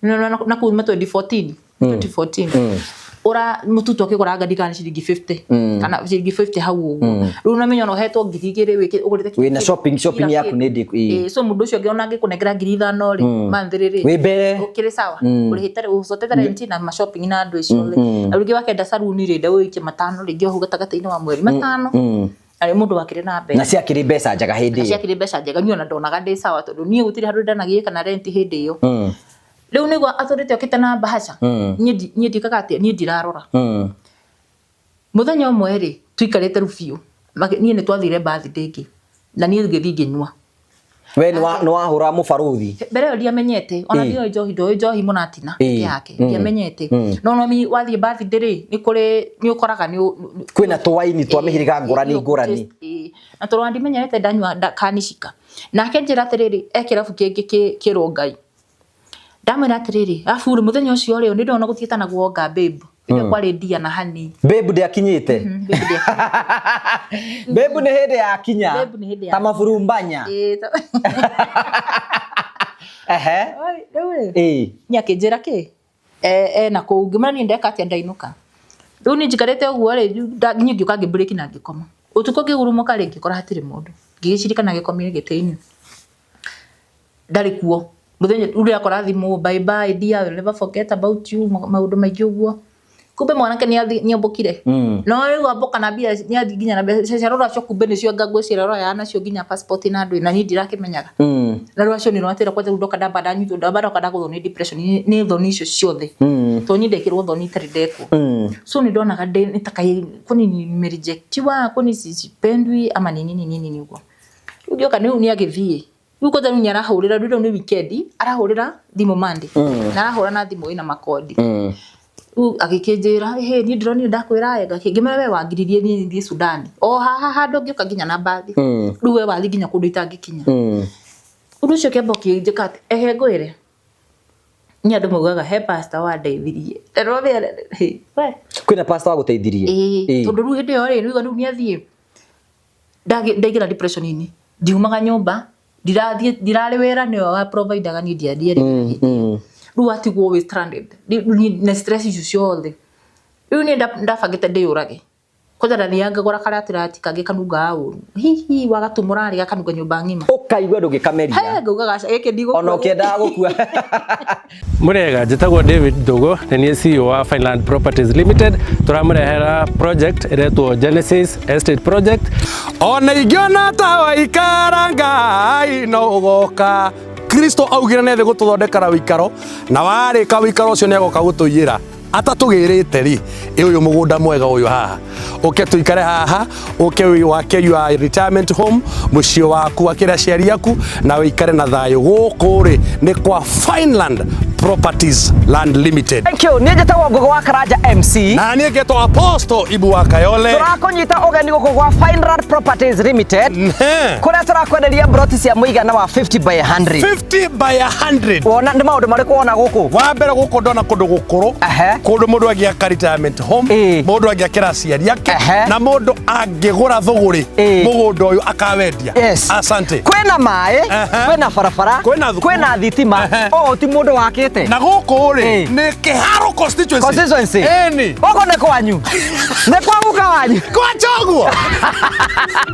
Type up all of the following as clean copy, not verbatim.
na kuma 2014 ora mututu akigora ngadikana ciringi 50 kana ciringi 50 hau uguo riu na menyo no hetwo ngirigire ugurite wina shopping yaku ndi so mundu ucio ngiona ngikunengera 5,000 ri manthiriri wi mbere ukire sawa urihitare ucotete rent na ma shopping na andu icio le rugi wakenda saruni ri nda uike matano ringi ho gatagataini wa mweri matano ari mundu wakire na mbeca na ciakiri mbeca njaga hindi ciakiri mbeca njaga niona ndonaga ndi sawa tondu nie gutiri handu ndanagie kana rent hindi iyo riu nigwa athurite okite na bahaca nie ndikaga atia nie ndirarora muthenya umwe ri tuikarite rufiu nie ni twathire birthday ingi na nie ngithi nginywa we no wahura mubaruthi mbere yo ndiamenyete ona ndio njohi munatina yake ndiamenyete no mi wathie birthday ri ni kuri ni ukoraga ni kwina twaini twa mihiriga ngurani na toro ndimenyete ndanywa kanishika nake njira atiriri ekirabu kingi kirungai ndamwira atiriri afuru muthenya ucio ri ndi ndona guthieta na guonga babe ile kwari ndia na hani babe ndi akinyite babe ni hindi ya kinya ta mafurumbanya nyakinjira ki na kuungimana ni ndeka atia ndainuka riu ni njikarite uguo ri ngiuka ngibreak na ngikoma utuko ngigurumuka ri ngikora hatiri mundu ngigicirikana gikomire gitini ndari kuo muthenya uri akora thimu bye bye dear will never forget about you maundu maingi uguo kumbe mwanake ni ambukire no riu ambuka na bia ni athiginya na bia cerora cio kumbe nicio ngagwe cerora yana cio ginya passport na ndu na ni ndirakimenyaga na riu acio ni rwatira kwete ndoka ndamba ndanyu ndamba ndoka ndaguthoni depression ni thoni icio ciothe to ni ndekirwo thoni tari ndeko so ni ndonaga ni takai kuni ni rejectiwa kuni sipendwi ama nini uguo uguo kana ni agithie uko tanu nyara hurira ndu ni weekend arahurira thimu Monday na arahura na thimu ina makodi agikinjira ni ndroni ndakwira yega kingimera we wangiririe ni Sudan haha ndongiuka nginya na bathi riu we wathi nginya kundu itangikinya undu ucio kembo kinjika ngwire ni andu mugaga he pastor wa ndeithirie we kwina pastor wa guteithirie tondu riu hindi yo ri riu ni athie ndagira depression ini ndiumaga nyumba ndirari wira ni wa provider ga ni ndiarie riu atigwo we stranded ni stress icio ciothe riu ni ndabangite ndiyurage kwanza ndathianga gora karia atirati kage kanunga auru hihi wagatumura ri gakanunga nyumba ngima ukaigwa ndugikameria ngaugaga giki ndigo ona ukienda gukua murega njitagwo David Ndogo ni CEO wa Fineland Properties Limited turamurehera project iretwo Genesis Estate Project ona ingiona tawa ikarangai no ugoka Kristo augire nethe gututhondekara wikaro na warika wikaro ucio negoka gutuyira atatugirite ri uyu mugunda mwega uyu haha uke tuikare haha uke wake your retirement home mucio waku akira ciari yaku na wikare na thayo guku ri ni kwa Fineland Properties Land Limited. Thank you. Ni njitagwo Ngugi wa Karanja MC na ni ngetwo Apostle Ibu wa Kayole. Turakunyita ugeni guku kwa Fineland Properties Limited kuria turakwenderia broti cia muigana wa 50 by 100. 50 by 100. Wona ndi maundu mariku wona guku wa mbere guku ndona kundu gukuru kundu mundu agiaka retirement home mundu agiakira ciari yake na mundu angigura thuguri mugunda uyu akawendia. Asante. Kwina mai kwina barabara kwina thitima o ti mundu wake na guku ri ni Kiharo constituency eni goko ne kwanyu ne kwa muka wanyu kwa choguo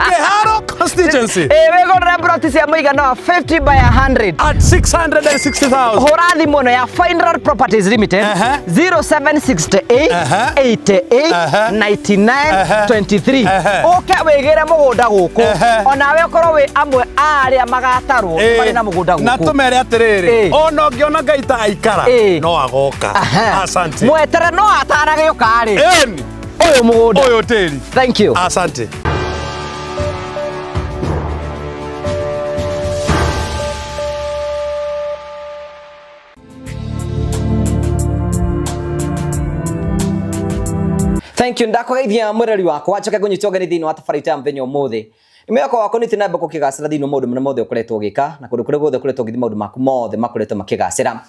Kiharo constituency we go broti cia muigana wa 50 by 100 at 660,000 horathi muno ya Fineland Properties Limited 0768 88 99 23 oke wegere mugunda guku ona we korwo we amwe aria magatarwo bari na mugunda guku na tumere atiriri ona ngiona ngaita aikara no agoka. Asante. Mwetere no atarage ukari uyu mugunda uyu tiri. Thank you. Asante. Thank you. Ndakugeithia mureri wakwa acoke kunyitwo ngeni thiini wa tabarita ya muthenya umuthi imeyako wako ni tinamba kukigacira thiini maundu mona mothe ukoretwo ugika na kundu kuria guothe ukoretwo ugithi maundu maku mothe makoretwo makigacira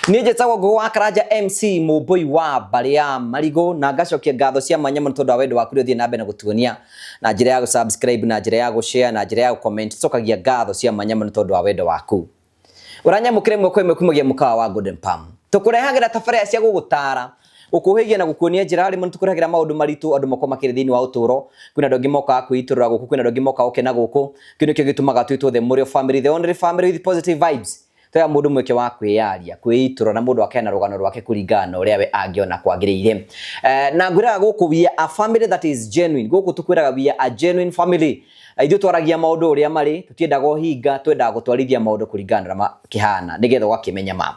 ni njitagwo Ngugi wa Karanja MC Mumbui wa mbari ya Marigo na ngacokia ngatho cia mwanya muno tondu wa wendo waku uthie na mbere na gutuonia na njira ya subscribe na njira ya share na njira ya comment cokagia ngatho cia mwanya muno tondu wa wendo waku uranyamukire mweko imwe kumagia mukawa wa Golden Palm tukurehagira tabarĩra cia gũgũtara ukuhigia na gukuonia njira rimwe tukurehagira maundu maritu andu makoma makiri thiini wa uturo kwina ndongi moka kwiturura guku kwina ndongi moka ukena guku kino kyo gitumaga twitwo the Morio family, the only family with positive vibes. Toya mundu mweke wa kwiyaria kwiitura na mundu akena rugano rwake kuringana uria we angiona kwagiriire. Na ngwira guku we a family that is genuine. Guku tukwiraga we a genuine family. Ithu twaragia maundu uria mari tutiendaga uhinga twendaga gutwarithia maundu kuringana na kihana nigetha wakimenya ma.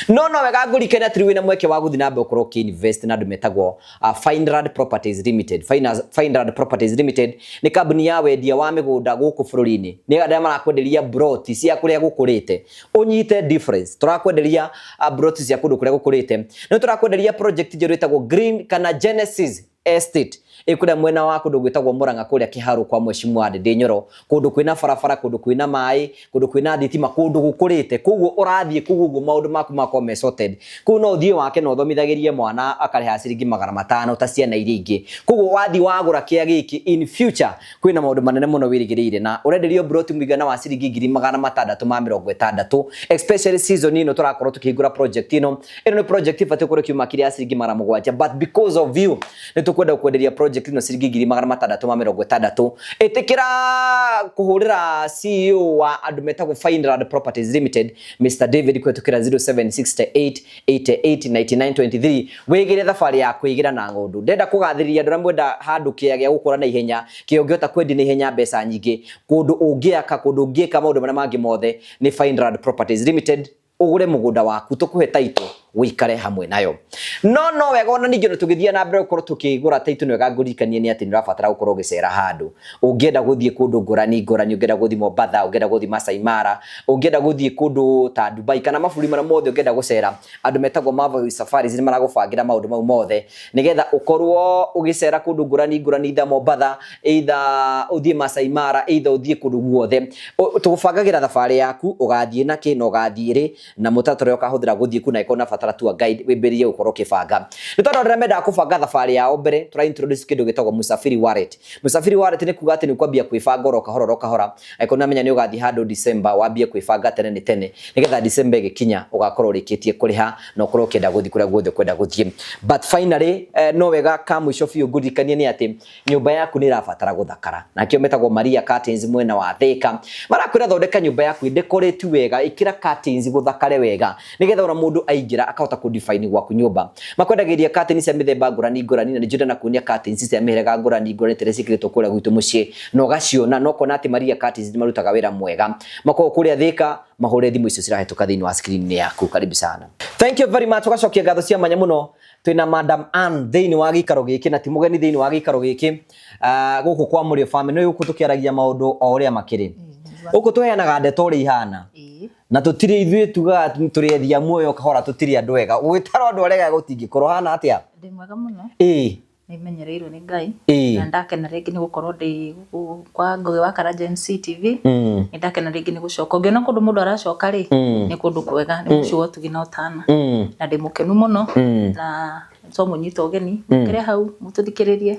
No wega ngurikene atiri wina mweke wa guthi nambe ukorwo ki invest na andu metagwo Finrad Properties Limited. Finrad Properties Limited ni kambuni ya wendia wa migunda guku bururi-ini. Ni arĩa marakwenderia broti cia kuria gukurite. Unyite difference. Turakwenderia broti cia kundu kuria gukurite. No turakwenderia project njeru itagwo Green kana Genesis Estate. Ikuria mwena wa kundu gwitagwo Murang'a kuria Kiharu kwa Mheshimiwa Ndindi Nyoro, kundu kwina barabara, kundu kwina mai, kundu kwina thitima, kundu gukurite. Kuguo urathie kuguo maundu maku makome sorted. Kuno uthie wake no thomithagirie mwana akareha ciringi 500 ta ciana iria ingi. Kuguo wathi wagura kia giki in future kwina maundu manene muno wirigiriire na urenderio broti mwigana wa ciringi 660 especially season ino turakorwo tukigura project ino ni project ifate kuri kiuma kiria ciringi 700 but because of you ni tukwenda kwenderia project ino ciringi 660 itikira kuhurira CEO wa andu metagwo Finrad Properties Limited Mr David kwetukira 0768889923 wigire thabari ya kwigira na ngondu ndenda kugathiriria andu mwenda handu kia gukura na ihenya kio ngiota kwendi na ihenya mbeca nyingi kundu ungiaka kundu ungieka maundu maria mangi mothe ni Finrad Properties Limited ugure mugunda waku tukuhe taito wikare hamwe nayo. No wega ona ningi tugithia na mbere ukorwo tukigura taito ni wega ngurikanie ni ati ni rabatara gukorwo gicera handu ungienda guthie kundu ngurani ungienda guthie Mombasa, ungienda guthie Masai Mara, ungienda guthie kundu ta Dubai kana maburi mara mothe ungienda gucera andu metagwo Marvel Safaris ni maragubangira maundu mau mothe nigetha ukorwo ugicera kundu ngurani tha Mombasa, either uthie Masai Mara, either uthie kundu guothe tugubangagira thabari yaku ugathie na ki no ugathie na mutatore ukahuthira guthie kuna ikona fatara tu guide weberie ukoro kibanga ni tondu ndemenda kubanga thabari yao mbere tura introduce kindu gitagwo Musafiri Wallet. Musafiri Wallet ni kuga ati ni kwambia kwibanga roka ikona menya ni ugathi hando December wambie kwibanga tene nigetha December igikinya ugakorwo rikitie kuriha na ukorwo kenda guthi kuria guothe kwenda guthie but finally no wega ka mwisho biu ngurikanie ni ati nyumba yaku ni irabatara guthakara na kio metagwo Maria Curtains mwena wa Thika marakwira thondeka nyumba yaku decorate wega ikira curtains guthakare wega nigetha ona mundu aingira akahota ku define gwaku nyumba makwendagiria curtains cia mithemba ngurani na njira na kunia curtains cia mihirega ngurani tere cikiritwo kuria gwitu mucii no gaciona no kona ati Maria Curtains marutaga wira mwega mako kuria Thika mahure thimu icio cirahituka thiini wa screen yaku. Karibu sana. Thank you very much. Ugacokia ngatho cia manya muno twina Madam Ann thiini wa gikaro giki na ti mugeni thiini wa gikaro giki guku kwa Morio family no guku tukiaragia maundu o uria makiri guku tuheanaga ndeto uri ihana na tutiri ithuĩ tuga turiethia muoyo kahora tutiri andu wega gwitara andu arega gutingikorwo hana atia ndi mwega muno ni menyereirwo ni Ngai na ndakena ringi ni gukorwo ndi kwa Ngugi wa Karanja TV ni ndakena ringi ni gucoka ungiona kundu mundu aracoka ri ni kundu kwega ni mucio tugina utana na ndi mukenu muno na so munyito geni kire hau mututhikiririe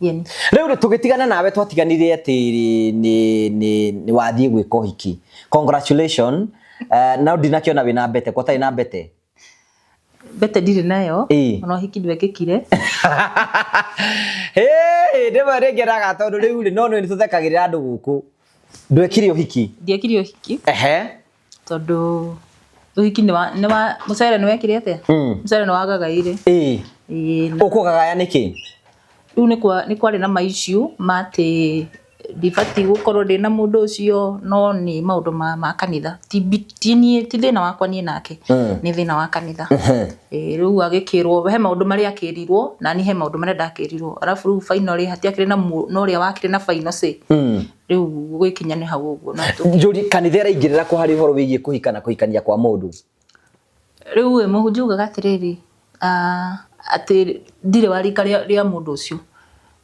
yeni riu tugitigana nawe twatiganire ati ni wathie gwika uhiki. Congratulations. Na ndinakiona wina bete kwa tai na bete bete ndiri nayo no hiki ndwekekire ndema regeraga tondu riu no ni tuthekagirira andu guku ndwekire uhiki ndiekire uhiki tondu uhiki ni wa mucere ni wekire atia mucere ni wagagaire ukugagaya niki riu ni kwari na maishu mate difati gukorwo ndina mundu ucio no ni maundu ma kanitha ti thina wakwa nie nake ni thina wa kanitha riu agikirwo he maundu mari akirirwo na ni he maundu mari ndakirirwo arafu riu finally hatiakire na no ria wakire na final say riu gwikinya ni hau uguo na njuri kanitha ingirira ku hari horo wigie kuhikana kuhikania kwa mundu riu muhunjuga atiriri ati ndire warika ria mundu ucio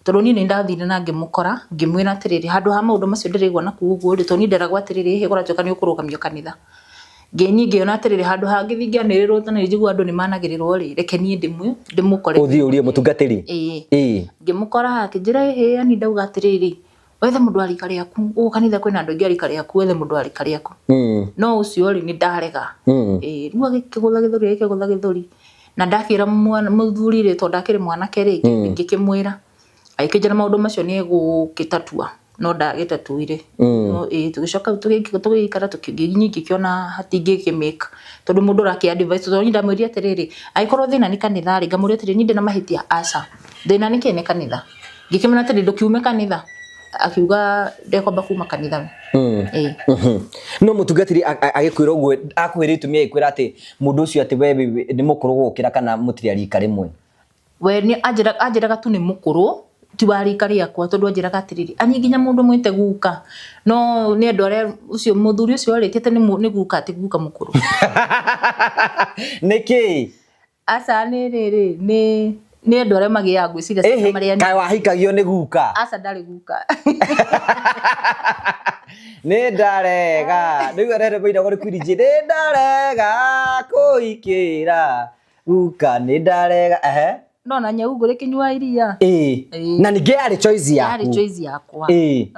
tondu ni ndathire na ngimukora ngimwira atiriri handu ha maundu macio ndirigwa na kuguo ri tondu nderagwa atiriri he guracoka ni ukurugamio kanitha ngeni ngiona atiriri handu ha ngithingianirirwo tana njigua andu ni managirirwo ri reke nie ndimukore uthie urie mutungatiri ngimukora akinjira he ani ndauga atiriri wethe mundu ari kare yaku o kanitha kwina andu ingi ari kare yaku wethe mundu ari kare yaku no ucio ri ni ndarega riu agikigutha githuri na ndakira muthuri ri to ndakire mwanake ri ngikimwira aikijana maundu macio ni egukitatua no ndagitatuire no tugicoka tugikara tukiona hatingikimika tondu mundu raki advice tondu ndamwiria atiriri aikorwo thina ni kanitha ri ngamuria atiriri ninde na mahitia aca thina ni kene kanitha ngikimena atiriri ndukiume kanitha akiuga ndekomba kuma kanitha no mutungatiri agikwira uguo akwira itumia ikwira ati mundu ucio ati we ni mukuru gukira kana mutiri arika rimwe we ni ajiraga tu ni mukuru ti warika riakwa tondu ajiraga atiriri ani nginya mundu mwite guka no ni andu aria ucio muthuri ucio aritite ni guka ati guka mukuru niki aca ni riri ni andu aria magia ngwiciria maria kai wahikagio ni guka aca ndari guka ni ndarega riu arere boina gori kwirije ni ndarega kuikira guka ni ndarega nona nyau ngure kinyua iria na ninge ari choice yaku ari choice yakwa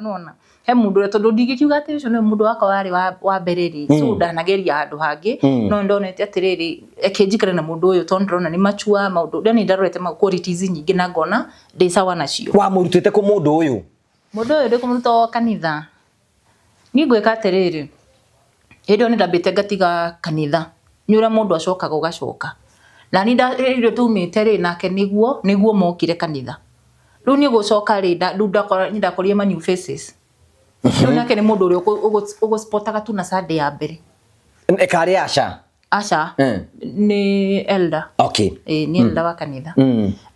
nona he mundu tondu ndigikiuga ati ucio ni mundu wakwa wari wa bereri so ndanageria handu hangi no ndonete atiriri ekinjikare na mundu uyu tondu ndona ni machua maundu ndani ndarorete ma qualities nyingi na ngona ndi sawa nacio wa murutite ku mundu uyu ndi kumuruta kanitha ni ngweka atiriri hindo ni ndambite ngatiga kanitha nyura mundu acokaga ugacoka na ni ndio tumite ri nake niguo mokire kanitha riu ni gucoka ri ndakoria ma new faces riu nake ni mundu uri ugusportaga tu na Sunday ya mbere ekari aca ni elder okay ni elder wa kanitha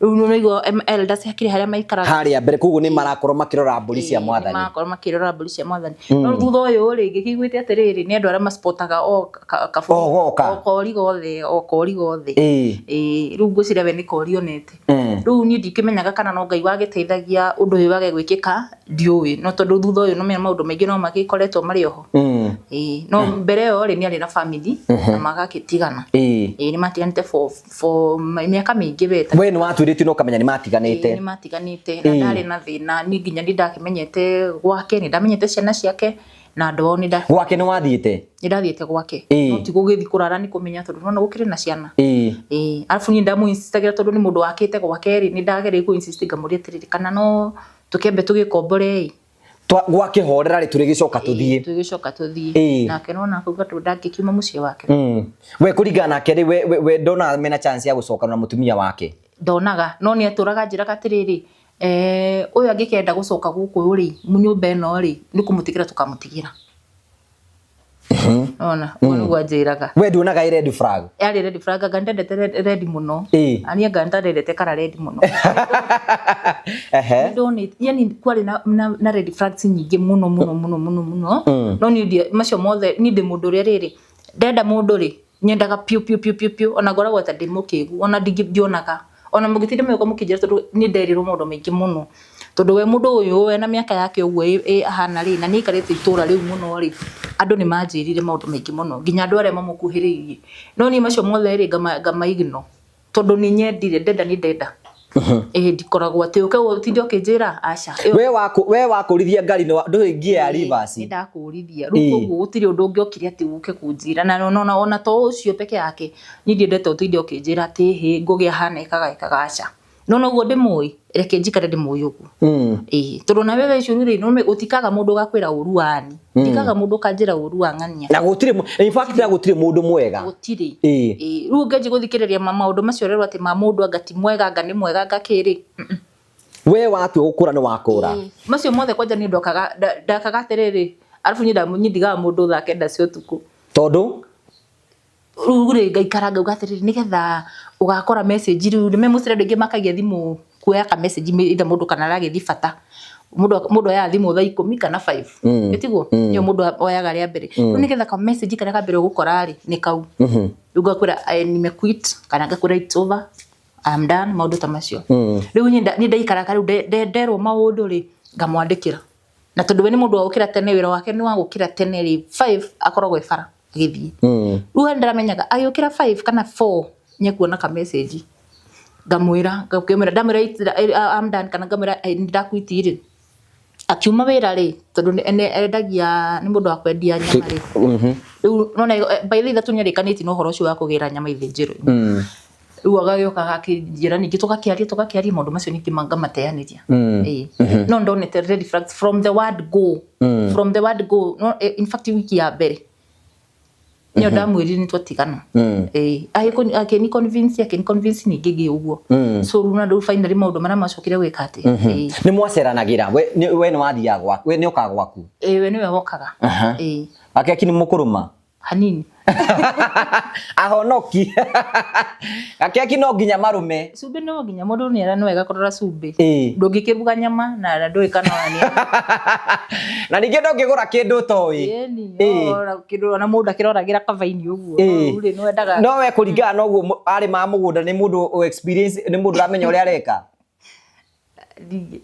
riu no igo elder ciakire haria maikara haria mbere kugu ni marakorwo makirora mburi cia mwathani marakorwo makirora mburi cia mwathani no thutha uyu ri ngikiguite atiriri ni andu aria masportaga o kori gothe riu ngwiciria we ni kori onete riu ni ndikimenyaga kana no Ngai wagiteithagia undu uyu wage gwikika ndiui no tondu thutha uyu no mena maundu maingi no magikoretwo mari oho no mbere yo ri ni ari na family na magakitigana ni matiganite for miaka mingi beta we ni watwiriti no kamenya ni matiganite na ndari na thina ni nginya ndakimenyete gwake ni ndamenyete ciana ciake na andu ni gwake ni wathiite ni ndathiite gwake no ti gugithi kurara ni kumenya tondu no gukire na ciana alafu ni ndamu insistagira tondu ni mundu wakite gwake ri ni ndageria ku insist ngamuria atiriri kana no tukembe tugikombore gwake horera ri turigicoka tuthie nake no nakuga tu ndakikiuma mucie wake we kuringana nake ri we ndona mena chance ya gucoka na mutumia wake ndonaga no ni aturaga njiraga atiriri uyu angikenda gucoka guku ri munyumba eno ri ni kumutigira tukamutigira ona ono gwajiraga we nduonaga red flag yari red flag gandendete red muno ani gandendete kara red muno ndoni yani kwari na red flags nyingi muno no ni macio mothe ni ndi mundu riri ndenda mundu ri nyendaga piu ona ngoragwo ta ndimukigu ona ndingionaga ona mugitire meko mukijira tondu ni nderirwo maundu maingi muno tondu we mundu uyu we na miaka yake uguo ahana ri na ni ikarite itura riu muno ri andu ni manjirire maundu maingi muno nginya andu aria mamukuhiririe no ni macio mothe ri ngamaigno tondu ni nyendire ndenda ndikoragwo ati uke utinde ukinjira aca we wakurithia ngari no ndungie ya reverse ni ndakurithia riu koguo gutiri undu ungiokire ati uke kunjira na ona to ucio peke yake ni ndiendete utinde ukinjira ati ngugia hana ikaga aca no guo ndimui reke njikare ndimui uguo tondu na wewe icururi no utikaga mundu gakwira uruani ndikaga mundu kanjira uruangania na gutiri in fact na gutiri mundu mwega gutiri riu ngeje guthikiriria maundu macio rero ati mundu angati mwega anga ni mwega ngakiri we watu ukura ni wakura macio mothe kwanja ni ndakaga atiriri alafu nyidiga mundu thake ndacio tuku tondu ure ngaikara ngaugatiriri nigetha ugakora message riu ni memusire ndingi makagia thimu kuoya ka message ida mundu kana aragithi bata mundu aya thimu thaa 10 kana 5 etiguo yo mundu oyaga ria mbere riu nigetha ka message kana ka mbere gukora ri ni kau riu ngakwira nimequit kana ngakwira it's over I'm done maundu ta macio riu ni ndaikara riu nderwo maundu ri ngamwandikira na tondu we ni mundu wa gukira tene wira wake ni wa gukira tene ri 5 akoragwo ifara githii riu ndaramenyaga agikira 5 kana 4 nyekuona ka message ngamwira ndamwira I'm done kana ngamwira ndakwitire akiuma wira ri tondu endagia ni mundu wa kwendia nyama ri riu nona by the way tunyarikaniti no horo ucio wa kugira nyama ithinjiru riu agagioka akijira ningi tugakiaria maundu macio ningi ngamateaniria no ndonete red flags from the word go no in fact wiki ya mbere nyo ndamwirire ni twatigana akini convince ningi gi uguo so runa ndo finally maundu mara macokire gwika ati ni mwaceranagira we ni wathia gwaku we ni ukaga gwaku we niwe wokaga akini mukuruma hanini ahonoki akeki no nginya marume sube no nginya mundu ni era no wega kurora sube ndungikiruga nyama na ndui kana wani na ningi ndungigura kindu toi kindu na mundu akiroragira kavaini uguo uri no endaga no we kuringana no uguo ari ma mugunda ni mundu experience ni mundu ramenya uri areka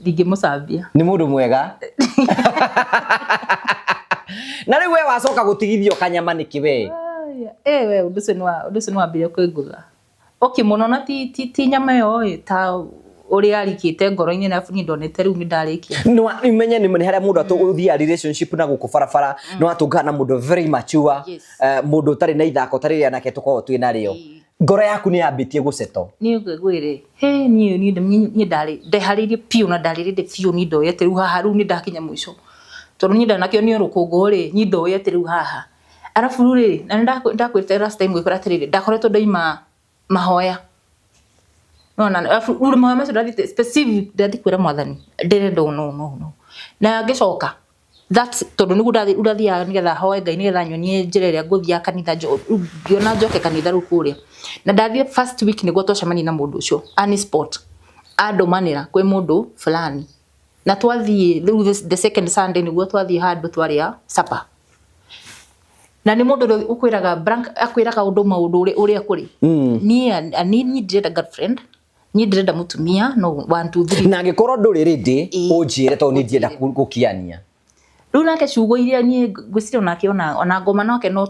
ndigimucambia ni mundu mwega na riu we wacoka gutigithio kanyama niki we we undu no ambire kwigutha muno na ti nyama yo ta uri arikite ngoro-ini na ni ndonete riu ni ndarikia no imenye ni haria mundu atuthia relationship na guku barabara no atungana mundu very mature mundu tari na ithako tari ria nake tukorwo twina rio ngoro yaku ni ambitie guceto ni ngwire ni ndari ndeharirie piu na ndarire piu ni ndoyete riu haha riu ni ndakinya mwisho tondu ni ndanakio ni rukungu ri ni ndoyete riu haha arafu ri na ndakwirite last time gwikora atiriri ndakoretwo ndaima mahoya no arafu uri mahoya macio ndathite specific ndathi kwira mwathani ndirenda no na ngicoka that's tondu nigu ndathia nigetha hoya Ngai nigetha nyonie njira iria nguthia kanitha ngiona njoke kanitha riu kuria na ndathie first week niguo twacemania na mundu ucio ani sport andumanira kwi mundu fulani na twathie the second Sunday niguo twathie handu twaria supper na ni mundu ukwiraga brank akwiraga maundu uria kuri ni ndire girlfriend ni ndire mutumia no 1 2 3 na ngikorwo nduri ready unjire to ni ndienda gukiania riu nake ciugo iria ni ngwicire onake ona ngoma nake no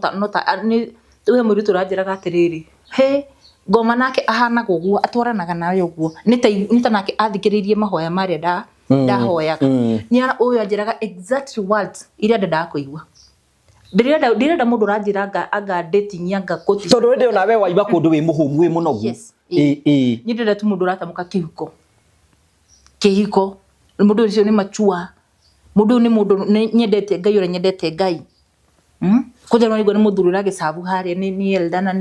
ni we muri turanjiraga atiriri ngoma nake ahana guguo atwaranaga nawe uguo ni ta nake athikiririe mahoya maria ndahoyaga ni uyu anjiraga exact words iria ndendaga kuigua ndirenda mundu ranjira anga dating anga koti tondu ndio nawe waiba kundu wi muhumu wi munogu ni ndirenda tu mundu ratamuka kihiko mundu ucio ni machua mundu ni mundu nyendete Ngai ura nyendete Ngai kuja no ni muthuri rage sabu haria ni Eldana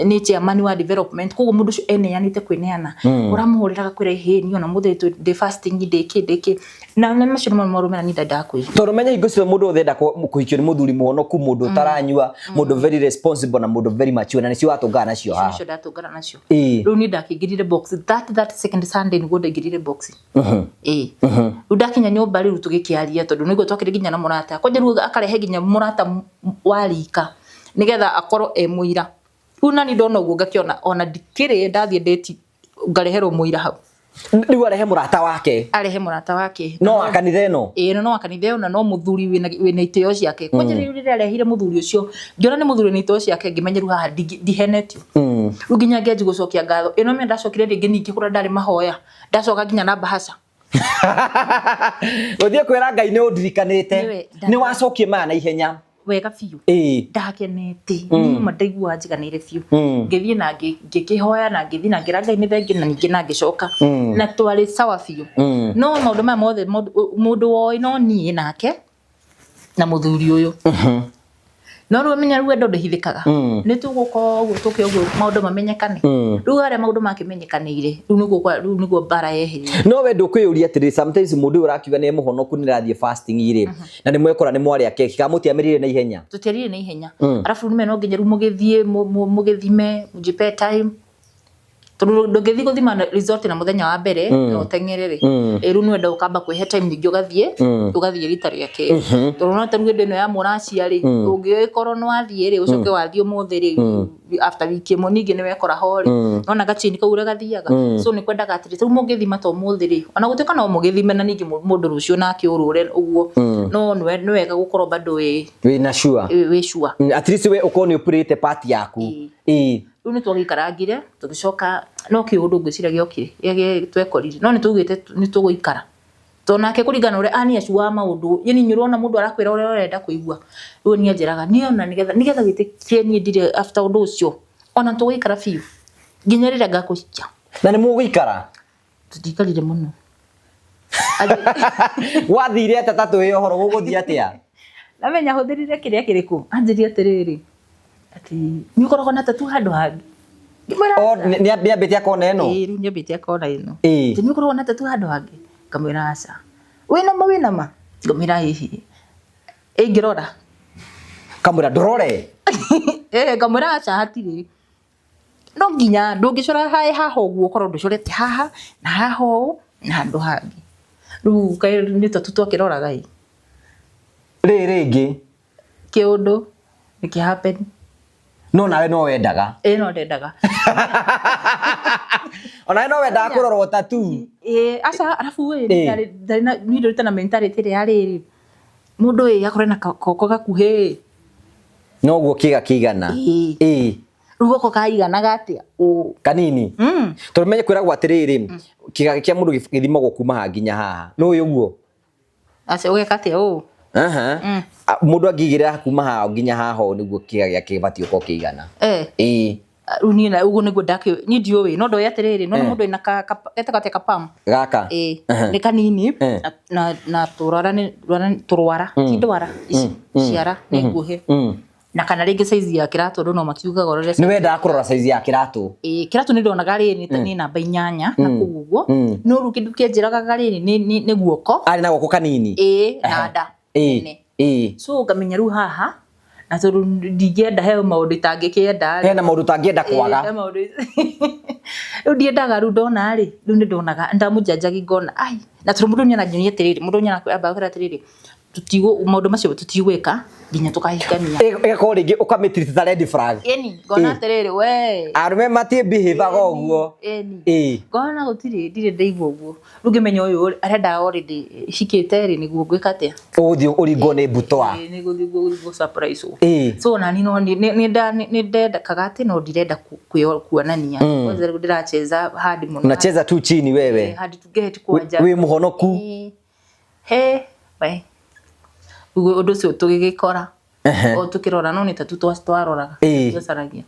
ni chairman wa development koguo mundu ucio eneanite kwineana uramuhuriraga kwira ni ona muthitu de fasting ndiki na macio no marumena ni ndenda kuigua tondu menya hingo cio mundu uthenda kuhikio ni muthuri muhonoku mundu taranyua mundu very responsible na mundu very mature na nicio atungana nacio haha nicio ndatungana nacio riu ni ndakingirire box that second Sunday niguo ndangirire box riu ndakinya nyumba riu tugikiaria tondu niguo twakire nginya na murata kwanja riu akarehe nginya murata warika nigetha akorwo muira una ni ndona uguo ngakiona ona ndikire ndathie date ngareherwo muira hau riu arehe murata wake no akanitha ino no akanitha ino no muthuri wina itio ciake kwanja riu rire arehire muthuri ucio ngiona ni muthuri ni itio ciake ngimenya riu haha ndihenetio riu nginya ngianji gucokia ngatho ino me ndacokire ringi ningi kura ndari mahoya ndacoka nginya na bahasha uthie kwira Ngai ni undirikanite ni wacokie maya na ihenya wega fiu ndakenete ni mandaigua njiganire fiu ngithie na ngikihoya na ngithie na ngira Ngai ni thengi na ningi na ngicoka na twari sawa fiu no maundu ma mothe mundu woi no nie nake na muthuri uyu no riu menya riu endo ndihithikaga ni tuguko uguo tuke uguo maundu mamenyekane riu aria maundu makimenyekanire riu niguo bara yehirie no we ndukuyuria atiri sometimes mundu urakiuga ni muhonoku ni rathie fasting ire na ni mwekora ni mwari akeki ka mutiamirire na ihenya tutiarire na ihenya arafu ni no nginya riu mugithie mugithime mujipe time tondu ndungithi guthima resort na muthenya wa mbere no tengerere riu ni wenda ukamba kwihe time ningi ugathie rita riake tondu no taru ndo ya muracia ri ungikorwo no athie ri ucoke wathie muthi ri after wiki mo ningi ni wekora ho ri nona gachini kaura gathiaga so ni kwendaga atiri tu mugithima to muthi ri ona gutuka no mugithime na ningi mundu rucio nake urure uguo no ni wega gukorwo bado we na sure we sure at least we uko ni upurite part yaku riu ni twagikarangire tugicoka no kiundu ngwiciria giokire twekorire no ni tugite ni tuguikara tonake kuringana ure ani acuwa maundu yeni nyurona mundu arakwira ure urenda kuigua riu ni anjiraga niona nigetha gitikie ni ndire after undu ucio ona tugikara fiu nginya rira ngakucia na ni mugikara tutikarire muno wathire tatatu iyo horo guguthii atia namenya huthirire kiria kiriku anjirie atiriri ati ni ukoragwo na tatu handu hangi ni ambite akona ino riu ni ambite akona ino ti ni ukoragwo na tatu handu hangi kamwira aca wina ma ngamwira hihi ingirora kamwira ndorore ngamwira aca hatiri no nginya ndungicora haha uguo korwo nducorete haha na haha u na handu hangi riu kai ni tatu twakiroraga ringi kiundu niki happen no nawe no wendaga no ndendaga ona no wendaga kurorwo tatu aca arafu ni ndorite na mentality ria riri mundu akore na koko gakuhi no guo kiga kigana riu goko kaigana gatia kanini tumenye kwiragwo atiriri kiga kia mundu githimagwo kuma ha nginya haha no uyu guo aca ugekatia mundu angigira kuma ha nginya haha niguo kiga gia kibati uko kigana riu ni na uguo niguo ni ndiuwi no ndoya atiriri no mundu ina etagate kapam gaka ni kanini na turwara kindwara ici ciara ni nguhi na kana ringi size ya kiratu ndo no makiuga gorore ni wenda kurora size ya kiratu kiratu ni ndonaga ri ni namba 8 na kuguo no ru kindu kienjiraga gari ni guoko ari na guoko kanini na nda so ngamenya ru haha na tondu ndingienda heo maundu itangikienda hena maundu tangienda kwaga riu ndiendaga ru ndona ri riu ni ndonaga ndamujanjagi ngona ai na tondu mundu nyana nyonie atiriri mundu nyana kwamba kwira atiriri tutigo maundu macio tutigweka nginya tukahikania eko ringi ukamitreat the red flag ngona atiriri we arume matie behave oguo ngona gutiri ndire ndeigua uguo rungimenya uyu arenda already shikite ri niguo gwika atia uthio uringo ni butwa niguo surprise so nani no ni ndenda kagati no ndirenda kuonania kwanza ndiracheza hadi muno unacheza tu chini wewe hadi tugeti kwanja we muhonoku we undu cio tugigikora o tukirora no ni tatu twaroraga twacaragia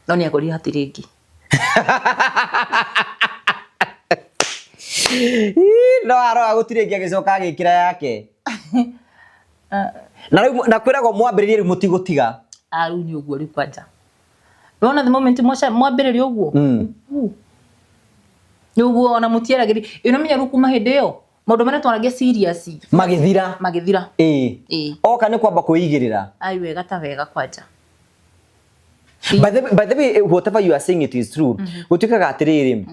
no ni agori hatiringi no aro gutiringi agicoka agikira yake na kwiragwo mwambiririe mutigutiga riu ni uguo ri kwanja nona the moment mwambiririe uguo ni uguo ona mutieragiri ino menya rukuma hindi yo maundu mena twaragia serious magithira oka ni kwamba kuigirira ai wega ta wega kwanja by the way whatever you are saying it is true gutikaga atiriri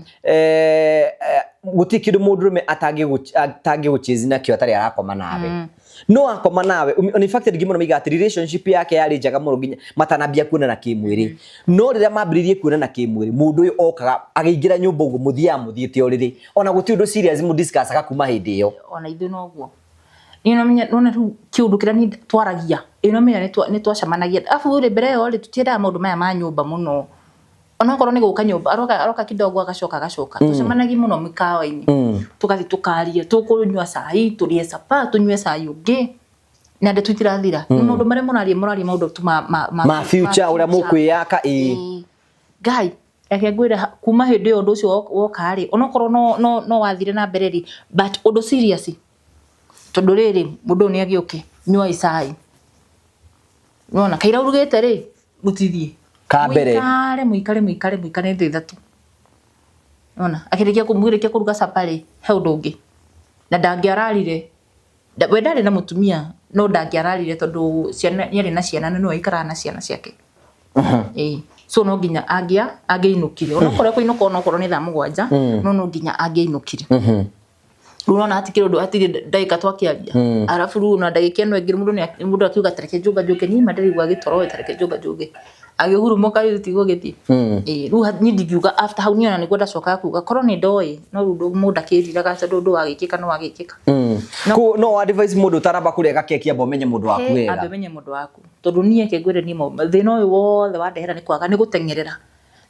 gutikindu mundurume atangi guchizi na kio atari arakoma nawe no akoma nawe in fact ngimo miga ati relationship yake yari njaga muno nginya matanambia kuona na kimwiri no rira mambiririe kuona na kimwiri mundu uyu okaga agiingira nyumba ugu muthiite oriri ona guti undu serious mu discuss aka kuma hindi iyo ona ithu no guo ni no menya nona ru kiundu kira ni twaragia ino menya ni twacamanagia afu ri mbere yo ri tutienda maundu maya ma nyumba muno ona korwo ni guka nyumba aroka kidogo agacoka tucemanagia muno mikawa-ini tugathi tukaria tukunywa cai turie sapa tunywe cai ungi na nde tutirathira maundu maria muraria maundu tu ma future uria mukwiyaka guy eke ngwira kuma hindi yo undu ucio woka ri ona korwo no wathire na mbere ri but undu serious tondu riri mundu ni agiuke nywa cai nona kaira urugite ri mutithie kambere muikare nthi ithatu nona akirikia kumwirikia kuruga sapari he undu ungi na ndangiararire we ndari na mutumia no ndangiararire tondu ciana ni ari na ciana no aikara na ciana ciake so no nginya angiinukire ona korwo kuinuka ona korwo ni thaa 7 no nginya angiinukire Runa hati kiro do hati daika twakiaria arafu runa daika eno egire mundu akiuga tareke juga joke ni madari gwa gitoro tareke juga joge agihuru moka yutigo giti ru ni ndigiuga after how niona ni gwenda coka kuga korwo ni ndoi no rundo mundu akirira gaca ndu wagikika no wagikika ko no advice mundu taraba kurega keki abo menye mundu waku wega abe menye mundu waku tondu nie kegwire ni mo thino uyu wothe wandehera ni kwaga ni gutengerera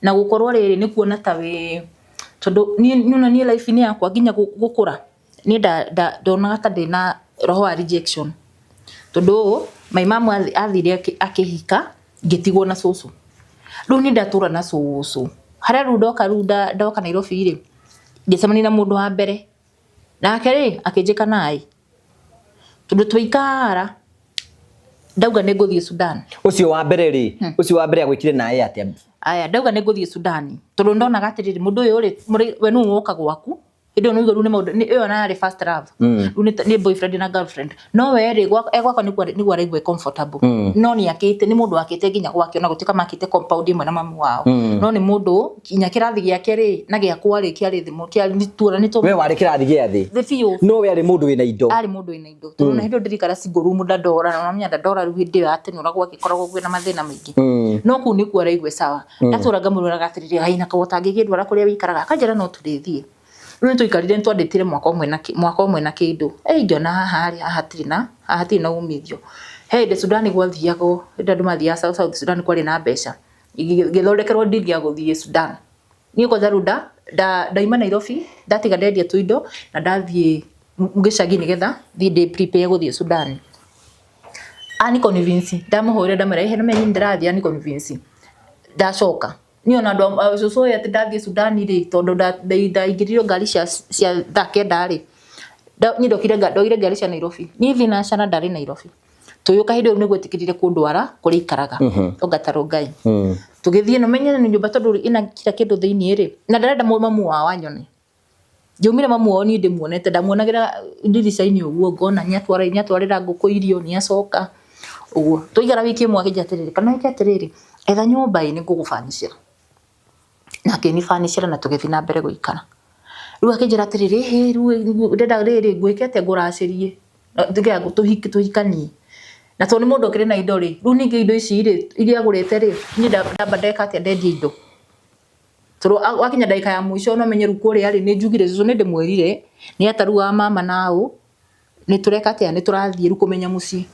na gukorwo riri ni kuona tawe tondu ni life ni yakwa ginya gukura ni ndonaga ta ndina roho wa rejection tondu my mom athire akihika ngitigwo na cucu riu ni ndatura na cucu haria riu ndoka Nairobi ri ngicemania na mundu wa mbere nake ri akinjika nai tondu twaikara ndauga ninguthie Sudan ucio wa mbere ri ucio wa mbere agwikire nae atia aya ndauga ninguthie Sudan tondu ndonaga atiriri mundu uyu ri we nu woka gwaku indo no iguru ni mundu ni iyo na ri first love ni boyfriend na girlfriend no we ri gwakwa ni gwaraigwe comfortable no ni akite ni mundu akite ginya gwake ona gutika makite compound imwe na mamu wao no ni mundu kinya kirathi giake ri na giakwa ri kiari thimu kiari ni tura ni to we wari kirathi giathi no we ari mundu wina indo tondu na hindo ndirikara single room ndadora na manya ndadora ru hindi ya tene uragwa gikoragwo kwina mathina maingi no ku ni kwaraigwe sawa ndaturaga mururaga atiriri haina kabotangi gidwara kuria wikaraga kanjira no turithie riu tuikarire twanditire mwaka umwe na kindu ngiona hatiri na umithio de Sudan gwathiago ndandu mathia South Sudan kwari na mbeca ngithondekerwo deal ya guthie Sudan ni ko zaruda daima Nairobi ndatiga ndendia tuindo na ndathie ngicagi nigetha thii prepare guthie Sudan ani convince ndamuhore ndamera ihe namenye ndirathia ni convince ndacoka ni ona ndo cucu ya ndathie Sudan ri tondu ndaingiririo ngari cia thake ndari ni ndokire ngari cia Nairobi ni thina cana ndari Nairobi tuyuka hindi ni gwetikirire kundwara kuri ikaraga ongataro ngai tugithie no menye ni nyumba tondu ina kira kindu thiini ri na ndarenda mamu wa wanyone njumire mamu wao ni ndimuonete ndamuonagira ndiricaini uguo ngona nyatwarira nguku irio ni acoka uguo tuigara wiki imwe akijatiriri kana ikiatiriri etha nyumba ini ngugufanyicira nake ni fanyicira na tugithi na mbere guikara riu akinjira atiriri riu ndenda riri ngwikete nguracirie ndiga tuhikanie na to ni mundu kire na indo ri riu ningi indo ici ri iria agurite ri ni ndamba ndeka ati ndendia indo toro wakinya ndaika ya mwisho no menye ruko ri ari ni njugire cucu ni ndimwerire ni atarua mama nao ni tureka ati ni turathie ru kumenya muci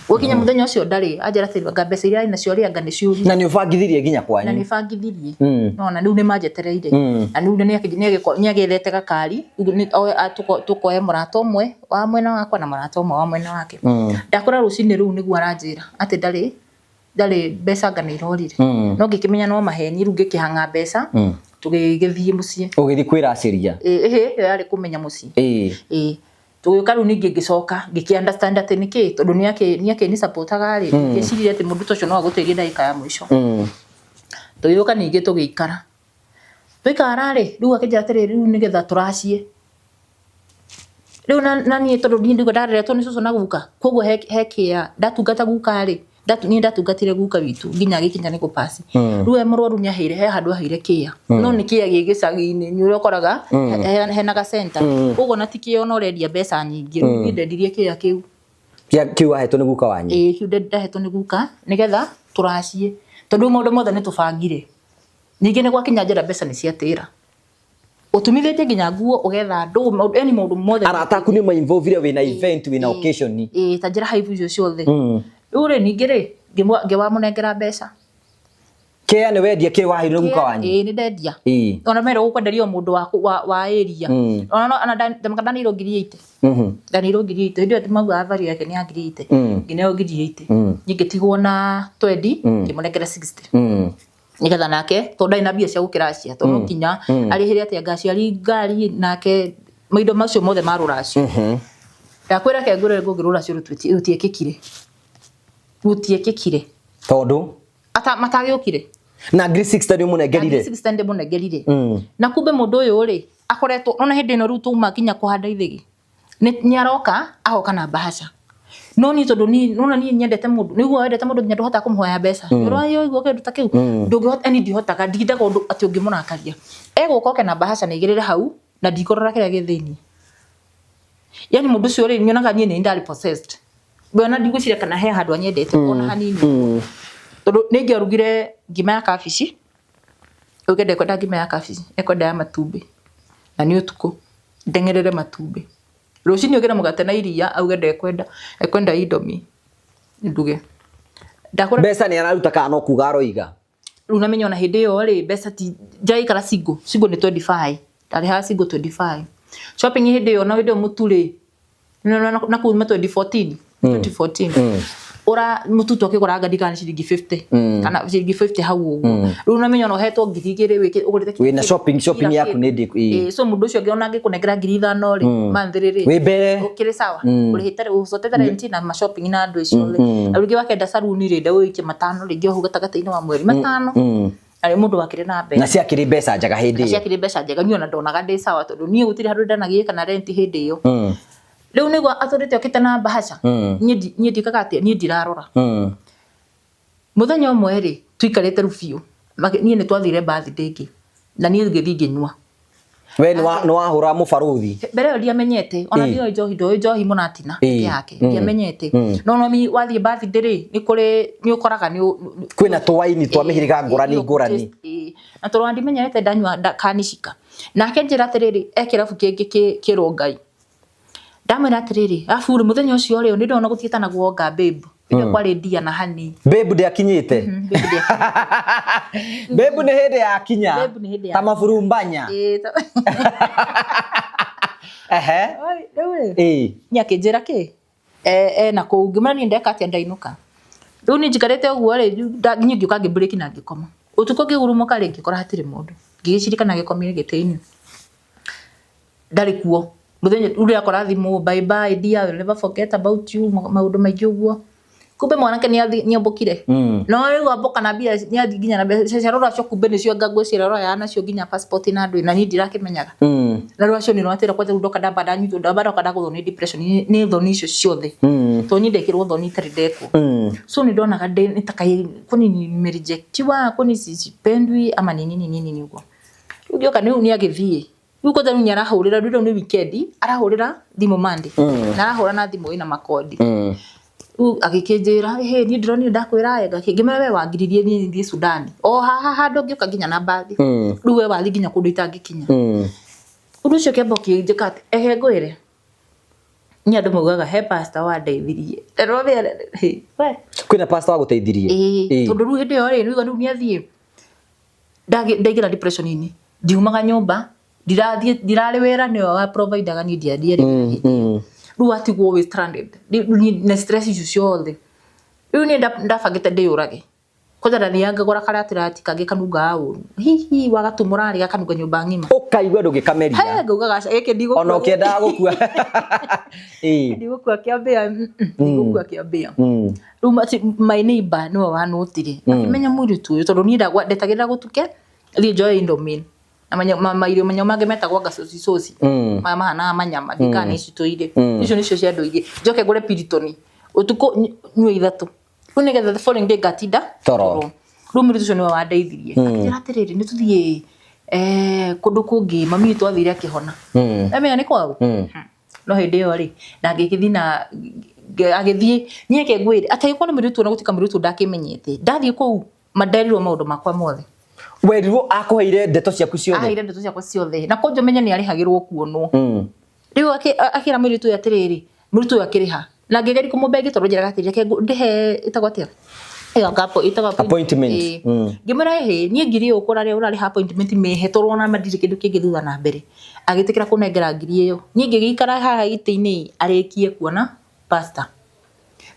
wakinya muthenya ucio ndari anjira ati mbeca iria ina cio ri anga ni ciuri na ni ubangithirie ginya kwanyu na ni bangithirie no na riu ni majetereire na riu ni agethete gakari tukoe murato umwe wa mwena wakwa na murato umwe wa mwena wake ndakora rucini riu niguo aranjira ati ndari mbeca anga ni irorire no ngikimenya no maheni riu ngikihanga mbeca tugigithie mucie ugithi kwiraciria yari kumenya mucie tugiuka riu ningi ngicoka ngiki understand ati niki tondu ni ake supportaga ri ngicirire ati mundu tocio no aguteithie ndaika ya mwisho tugiuka ningi tugiikara ri riu akinjira atiri riu nigetha turacie riu nani tondu ni ndigo ndareretwo ni cucu na guka koguo hekia ndatungata guka ri ni ndatungatire guka witu nginya gikinya ni gupasi riu murwaru ni ahire he handu ahire kia no ni kia gigicagi-ini ni ukoraga hena ga center ugo na tikio no rendia mbeca nyingi riu ndendirie kia kiu ahetwo ni guka wanyu kiu ndahetwo ni guka nigetha turacie tondu maundu mothe ni tubangire ningi ni gwakinya njira mbeca ni ciatira utumithitie nginya nguo ugetha andu yani maundu mothe arataku ni ma involve wina event wina occasion ta njira haivu icio ciothe ure ningi ri ngiwa munengera mbeca kia ni wendia ki wahire guka wanyu ni ndendia ona mere gukwenderia mundu wa area ona ndamkanda ni rogiri 8 ndani rogiri 8 ndio timagu avari yake ni agiri 8 ngine ogiri 8 nyigetigwo na 20 ngimunengera 60 nigetha nake tondu ina bia cia gukiracia tondu kinya arihire ati ngari nake maido macio mothe maruracio ndakwira ke ngure ngugiruracio rutiekekire tondu ata matagiukire na ngiri 60 ndio munegerire na kumbe mundu uyu ri akoretwo ona hindi no rutu makinya kuhanda ithigi ni aroka ahoka na bahasha no ni tondu ni nona ni nyendete mundu niguo wendete mundu nginya nduhota kumuhoya mbeca urayo igwo kindu ta kiu ndungihota ni ndihotaga ndindaga undu ati ungimurakaria egukoke na bahasha na igirire hau na ndikorora kiria githini yani mundu ucio ri nyonaga nie ni ndari possessed bona ndigwiciria kana he handu anyendete ona hanini tondu ningi arugire ngima ya kabici ugende kwenda ngima ya kabici ekwenda ya matumbi na ni utuku ndengerere matumbi rucini ugira mugate na iria augende ekwenda indomi nduge ndakora mbeca ni araruta kana no kuga aroiga riu namenya ona hindi yo ri mbeca ti jaikara singo ni 25 ndari ha singo 25 shopping hinde yo na video mutule na kuma 2014 ora mututu akigura ngadi kana ciringi 50 kana ciringi 50 hau uguo riu na menyo no hetwo ngirigire ugurite wina shopping yaku ni ndi so mundu ucio ngiona ngikunengera 5,000 ri manthiriri wi mbere ukiri sawa uri hitare usotete rent na ma shopping na andu icio ri rugi wakenda saruni ri nda uike 5 ringi ohu gatagataini wa mweri 5 ari mundu wakire na mbeca na ciakiri mbeca njaga hindi ciakiri mbeca njaga niona ndonaga ndi sawa tondu nie gutiri handu ndanagie kana rent hindi iyo riu nigo athurite okite na bahasha nie ndikaga atia nie ndirarora muthenya umwe ri tuikarite rubiu nie ni twathire birthday ingi na nie ngithi nginywa we ni wahura mubaruthi mbere yo ndiamenyete ona ndio njohi munatina yake ndiamenyete no mi wathie birthday ri ni kuri ni ukoraga ni kwina twaini twa mihiriga ngurani na toro ndimenyete ndanywa kanishika nake njira atiriri ekirabu kingi kirungai ndamwira atiriri afuru muthenya ucio ri ni ndona guthieta na guonga babe ire kwari ndia na hani babe ndiakinyite babe ni hindi yakinya ta maburumbanya nyakinjira ki na kuu ngimana ni ndeka atia ndainuka riu ni njikarite uguo ri ngiuka ngibreak na ngikoma utuko ngigurumuka ri ngikora hatiri mundu ngigicirikana gikomire gitiini ndari kuo muthenya uria akora thimu bye bye dear will never forget about you maundu maingi uguo kumbe mwanake ni ambukire no riu amboka na bia ni athi nginya na bia cerora cio kumbe ni cio ngagwe cerora ya nacio nginya passport na ndu na ni ndirakimenyaga na riu acio ni rwatira kwata ndoka ndamba ndanyu ndamba ndoka guthwo ni depression ni thoni icio ciothe to ni ndekirwo thoni tari ndeko so ni ndonaga ni takai kuni ni rejectiwa kuni sipendwi ama ni nini uguo ugioka ni agithie uko tani arahurira ndu ni weekend arahurira thimu Monday na arahura na thimu ina makodi agikinjira ni ndroni ndakwira ega ngimera we wangiririe ni Sudan o haha ndongioka nginya na bathi riu we wathi nginya kundu itangikinya undu cio kembo kinjika ngwire ni andu maugaga he pastor wa ndeithirie we kwina pastor wa guteithirie tondu riu hindi yo ri riu ni athie ndagira depression ini ndiumaga nyumba ndirari wira ni wa provider ni ndiarie riu atigwo we stranded ni stress icio ciothe riu ni ndabangite ndiyurage kwanza ndathianga gora karia atirati kage kanunga uru hihi wagatumurari gakanunga nyumba ngima ukaigwa ndugikameria ngaugaga giki ndigo ona ukienda gukua ndigukua kiambia ndigukua kiambia riu my neighbor no wanutire akimenya mwiri tu tondu ni ndetagira gutuke thi joy indomine mairio manyo mange metagwa gasosi mahana manyama dikani cituire icio nicio cia nduire njoke ngure piritoni utuko nywe ithatu kunigetha the following day gatinda toro rumiru tucio ni wandeithirie akira atiriri ni tuthie kundu kungi mami twathire akihona amenya ni kwao no hindi yo ri na ngikithii na agithie nieke ngwire ataiko ni miritu na gutika miritu ndakimenyete ndathie ku maderirwo maundu makwa mothe werirwo akuheire ndeto ciaku ciothe aheire ndeto ciakwa ciothe na konjo menya ni arihagirwo kuonwo riu akira miritu atiriri miritu akiriha na ngegeri kumubegi tondu njiraga atiri ke ndihe itagwatia appointment ngimera he nie ngiri ukura ri urari appointment mehe torwo na madiri kindu kingi thutha na mbere agitikira kunengera ngiri iyo nie ngigikara haha itiini arikie kuona pastor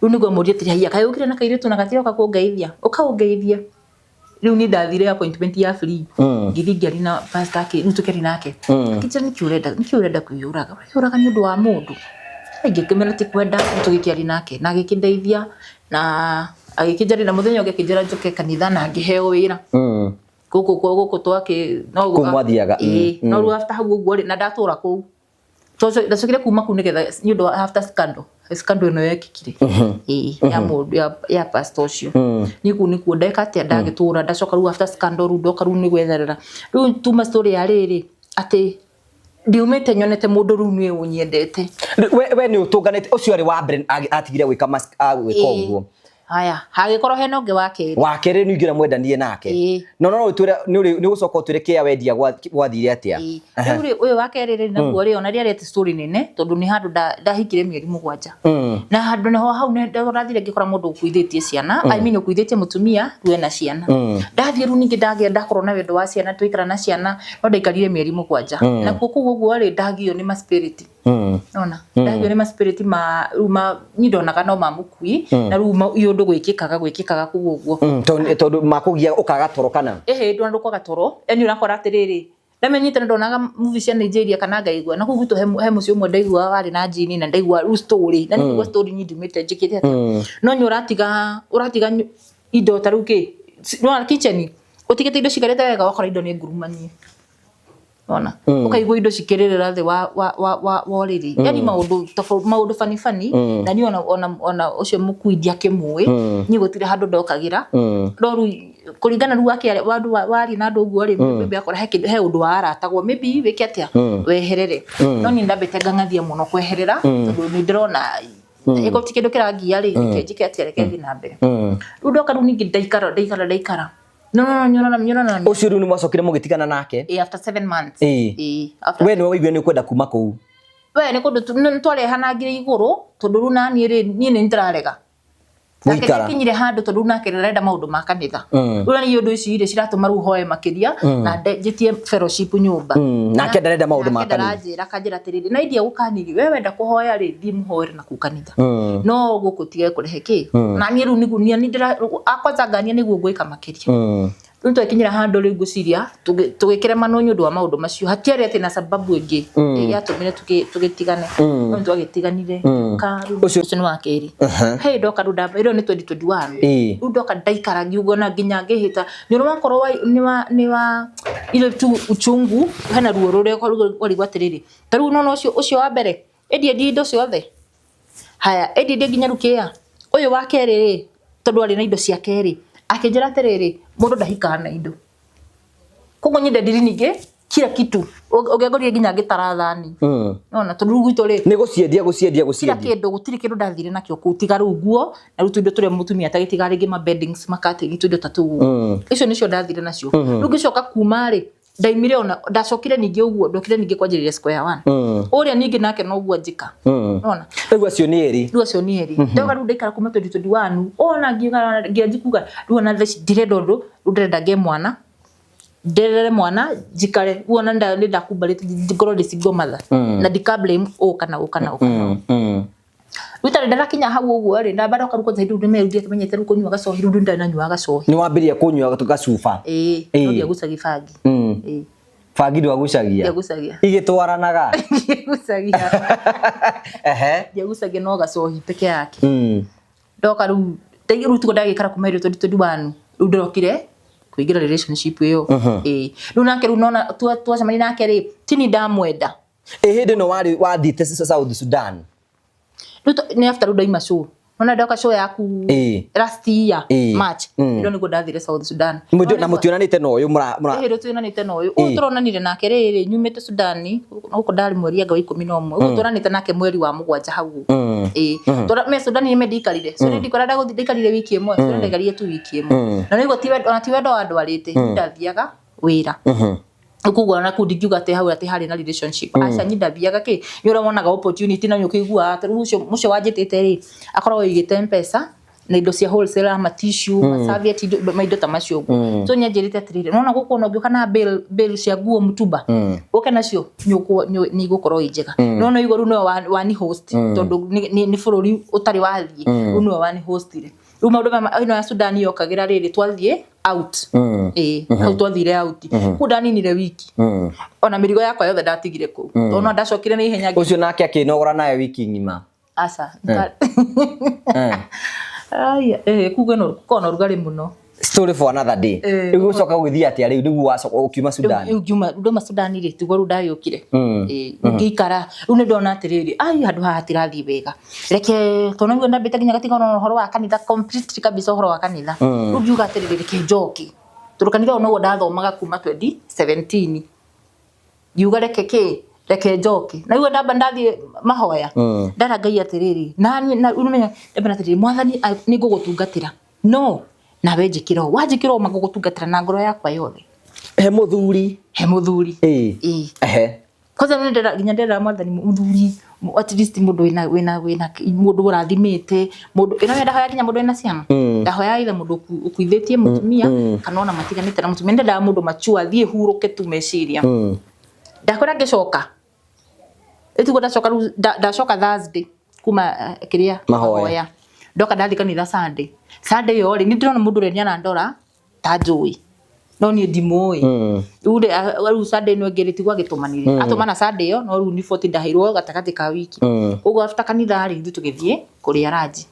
riu nigo murie tiri hiya kai ukire na kairitu na gatiroka kungeithia ukaungeithia riu ni ndathire appointment ya free ngithingari na pastor ake nitukeri nake kicha nikiurenda kuyuraga ni undu wa mundu ngikimera ti kwenda tugikiari nake na gikindeithia na agikinjari na muthenya ugikinjira njoke kanitha na ngiheo wira guku twake no kumwathiaga no ru after hau uguo na ndatura ku tozo ndacokire kuma ku nigetha ni undu after scandal no yekikire ya mundu ya pastor ucio ni ku ndeka ati ndagitura ndacoka ru after scandal ru ndoka ru ni gwetherera ru tuma story ya riri ati ndiumete nyonete mundu ru ni unyendete we ni utunganete ucio ari wa mbere atigire gwika mask gwika uguo haya hagikorwo hena ungi wa keri ni ngira mwendanie nake no twire ni gucoka twire kia wendia gwathire atia uyu wa keri ri naguo ri ona riarete story nene tondu ni handu ndahikire mieri 7 na handu naho hau ne ndathire ngikora mundu ukuithitie ciana I mean ukuithitie mutumia ruwe na ciana ndathie ru ningi ndakorwo na wendo wa ciana twikara na ciana no ndaikarire mieri 7 na kuku uguo ri ndagio ni ma spirit ona ndagio ni ma spirit ma nyidonaga no mamukui na ruma iyo ndo gwikikaga kugu uguo tondu makugia ukaga toro kana ndo kwaga toro eni urakora atiriri ndamenyite ndonaga movie cia Nigeria kana ngaigua na kugu to he mucio mwe ndaigua wari na jini na ndaigua story na nigua story nyindumite njikite atia no nyuratiga indo taruke no kitchen utigite indo cikarete wega wakora indo ni ngurumanie ona ukaigua indo cikirira the wa riri yani maundu fani na ni ona ucio mukuidia kimwe ni gutire handu ndokagira ndoru kuringana ru wake wandu wari na ndu guo ri maybe akora he undu waratagwo maybe wiki atia weherere no ni ndambete ngangathia muno kweherera tondu ni ndirona iko tikindu kirangia ri njike atia reke thi na mbere ru ndoka ru ningi ndaikara no nyona ucio ru ni mwacokire mugitigana nake after 7 months we no waigua ni kwenda kuma kuu we ni kundu twarehanangire iguru tondu ru na ni ni ndirarega Nake kinyire handu tondu nake renda maundu ma kanitha ura ni undu ici ire ciratuma ru hoye makiria na njitie fellowship nyumba nake ndarenda maundu ma kanitha ndarajira kanjira tiriri na idia gukaniri we wenda kuhoya ri thi muhoere na ku kanitha no gukutige kurehe ki na ni ru ni ndira akwazangania niguo gwika makiria Tuntu ekinyira handu ri guciria tugikire mano nyundu wa maundu macio hatiari ati na sababu ingi yatumire tugitigane no twagitiganire karu ucio ni wa keri hey ndoka rudamba iro ni 2021 ndoka ndaikara ngiugo na nginya ngihita ni ro wakorwo ni wa ile tu uchungu hana ruo rure kwari gwatiriri taru no ucio wa mbere edie indo ciothe haya edie nginya rukia uyu wa keri tondu ari na indo cia keri akinjira tiriri mundu ndahikana na indo koguo nyende ndirinige kila kitu ugegorie nginya ngitara thani nona tondu gwitu ri ni guciendia kila kindu gutiri kindu ndathire nakio kutiga runguo na rutu indo turia mutumia tagitiga ringi ma beddings makate gitu indo tatu icio nicio ndathire nacio rungicoka kuma ri ndaimire ona ndacokire ningi uguo ndokire ningi kwanjiriria square 1 uria ningi nake no guo njika nona rĩu acio ni eri ndoga ru ndaikara kuma 2021 ona ngianjikuga ru ona ndirenda undu ndirenda nge mwana nderere mwana jikare uona nda kubalite ngoro ndicigo matha na ndikablame kana Witare ndarakinya hau uguo ri na bado karuko zaidi ndimerudia kimenyete ruko nyuaga sohi rundu ndananyuaga sohi ni wambiria kunyuaga tugacuba no dia gucagi fagi fagi ndo agucagia igitwaranaga gucagia dia gucagia no gacohi peke yake ndoka ru tairu tuko ndagikara kumerio 2021 ru ndokire kuigira relationship iyo ru nake ru nona twacamani nake ri tini ndamwenda hindi no wari wathite South Sudan ni after udaima show ona ndoka show yaku last year March ndo niko ndathire South Sudan na mutionanite no uyu mura ndo tuonanite no uyu uturonanire nake riri nyumite Sudan uko ndari mweri anga wa 11 uturonanite nake mweri wa 7 hau tora me Sudan ni medikalire so ndikora ndaguthikariire wiki imwe so ndaikarire tu wiki imwe na niko tiwe ndo andwarite ndathiaga wira ukugwa na kudigiuga te hau ati hari na relationship aca nyindathiaga ki nyura wonaga opportunity na nyukigua mucio wajitite ri akorwo igite mpesa na indo cia wholesale ma tissue ma serviette maindo ta macio so nyanjirite atirire nona gukuona ngioka na bill cia guo mutumba uke nacio ni gukorwo injega nona iguru no wani host tondu ni fururi utari wathie uno wani hostire maundu ino ya Sudan yokagira riri twathie out au twathire out kudani nire wiki ona mirigo yakwa yothe ndatigire ku ona ndacokire ni ihenya ucio nake akinogora nayo wiki ngima asa kugo no kono rugari muno story for another day rigu coka guthia atia riu nigu wacoka ukiuma Sudan nduma Sudan ri tugo rudayukire ngikara une ndona atiriri ai handu ha hatirathi wega reke tonangu ndambite nginya gatinga no horo wa kanitha completely kabisa horo wa kanitha rugiuga atiriri reke njoki turukanitha no ndathomaga kuma 2017 yuga reke reke njoke na iwe ndamba ndathie mahoya ndara Ngai atiriri na umenya ndamba atiriri mwathani ni ngugutungatira no nawe njikiro wanjikiro magugutungatira na ngoro yakwa yothe he muthuri koza nginya ndera mwathani muthuri at least mundu wina mundu urathimite mundu ina wenda hoya kinya mundu wina ciana ndahoya ila mundu ukuithitie mutumia kana ona matiganite na mutumia ndenda mundu machua thie huruke tu meciria ndakora ngicoka etugo ndacoka Thursday kuma kiria mahoya ndoka ndathi kanitha Sunday yo ri ni ndirona mundu renia na ndora ta njui no ni ndimoi ule aru Sunday no ngeriti gwa gitumanire atumana Sunday yo no ru ni 40 ndahirwo gatakati ka wiki ugo after kanitha ri ndu tugithie kuria raji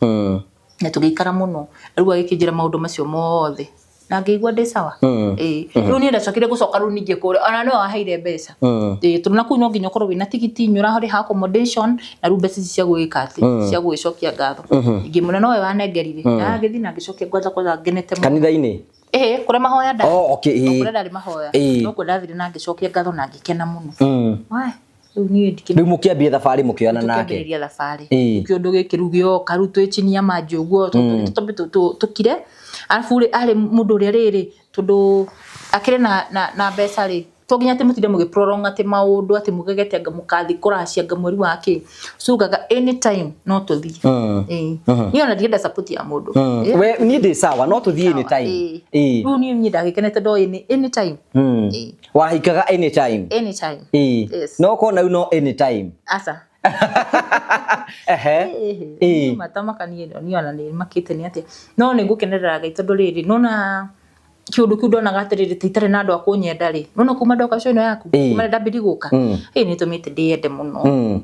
na tugikara muno ru agikijira maundu macio mothe na ngigwa ndi sawa ru ni ndacokire gucoka ru ninge kure ona no aheire mbeca turuna ku no nginya korwo wina tigiti nyura hori ha accommodation na ru mbeca cia gwika ati cia gwicokia ngatho ingi muno no we wanengerire na ngithi na ngicokia kwanza ngenete kanitha-ini kure mahoya nda okay kure ndari mahoya no ko ndathire na ngicokia ngatho na ngikena muno riu ni ndikena riu mukiambia thabari mukioana nake mukiambia thabari kiondu gikirugio karutu ichinia manji uguo tukire alafu ari mundu ri riri tundu akire na mbeca ri toginya ati mutinde mugiprolonga ati maundu ati mugegete anga mukathi kuracia anga mweri wake sugaga anytime no tuthi niyo na ndienda support ya mundu we ni ndi sawa no tuthi anytime ru ni nyida gikenete do anytime wahikaga anytime yes no ko no anytime asa matama ni ona ni makite ni ati no ni ngukenerera Ngai tondu riri nona kiundu kiu ndona gatiriri titare na andu akunyenda ri nona kuma ndoka cio ino yaku kuma ndambiri guka ni tumite ndiende muno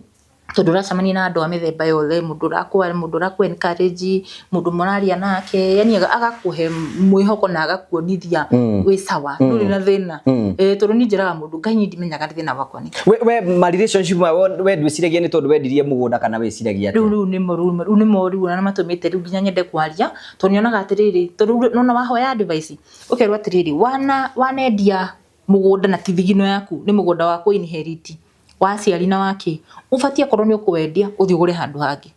tondu racamania na andu a mithemba yothe mundu raku encourage mundu moraria nake yani agakuhe mwihoko na agakuonithia wi sawa nduri na thina tondu ni njiraga mundu Ngai ndimenyaga thina wakwa ni we ma relationship we ndwiciragia ni tondu wendirie mugunda kana wiciragia riu ni moru na matumite riu nginya nyende kwaria tondu nyonaga atiriri tondu nona wahoya advice ukerwa atiriri wanendia mugunda na tithigino yaku ni mugunda wa ku inherit waciari na wake ubatie korwo ni ukwendia uthi ugure handu hangi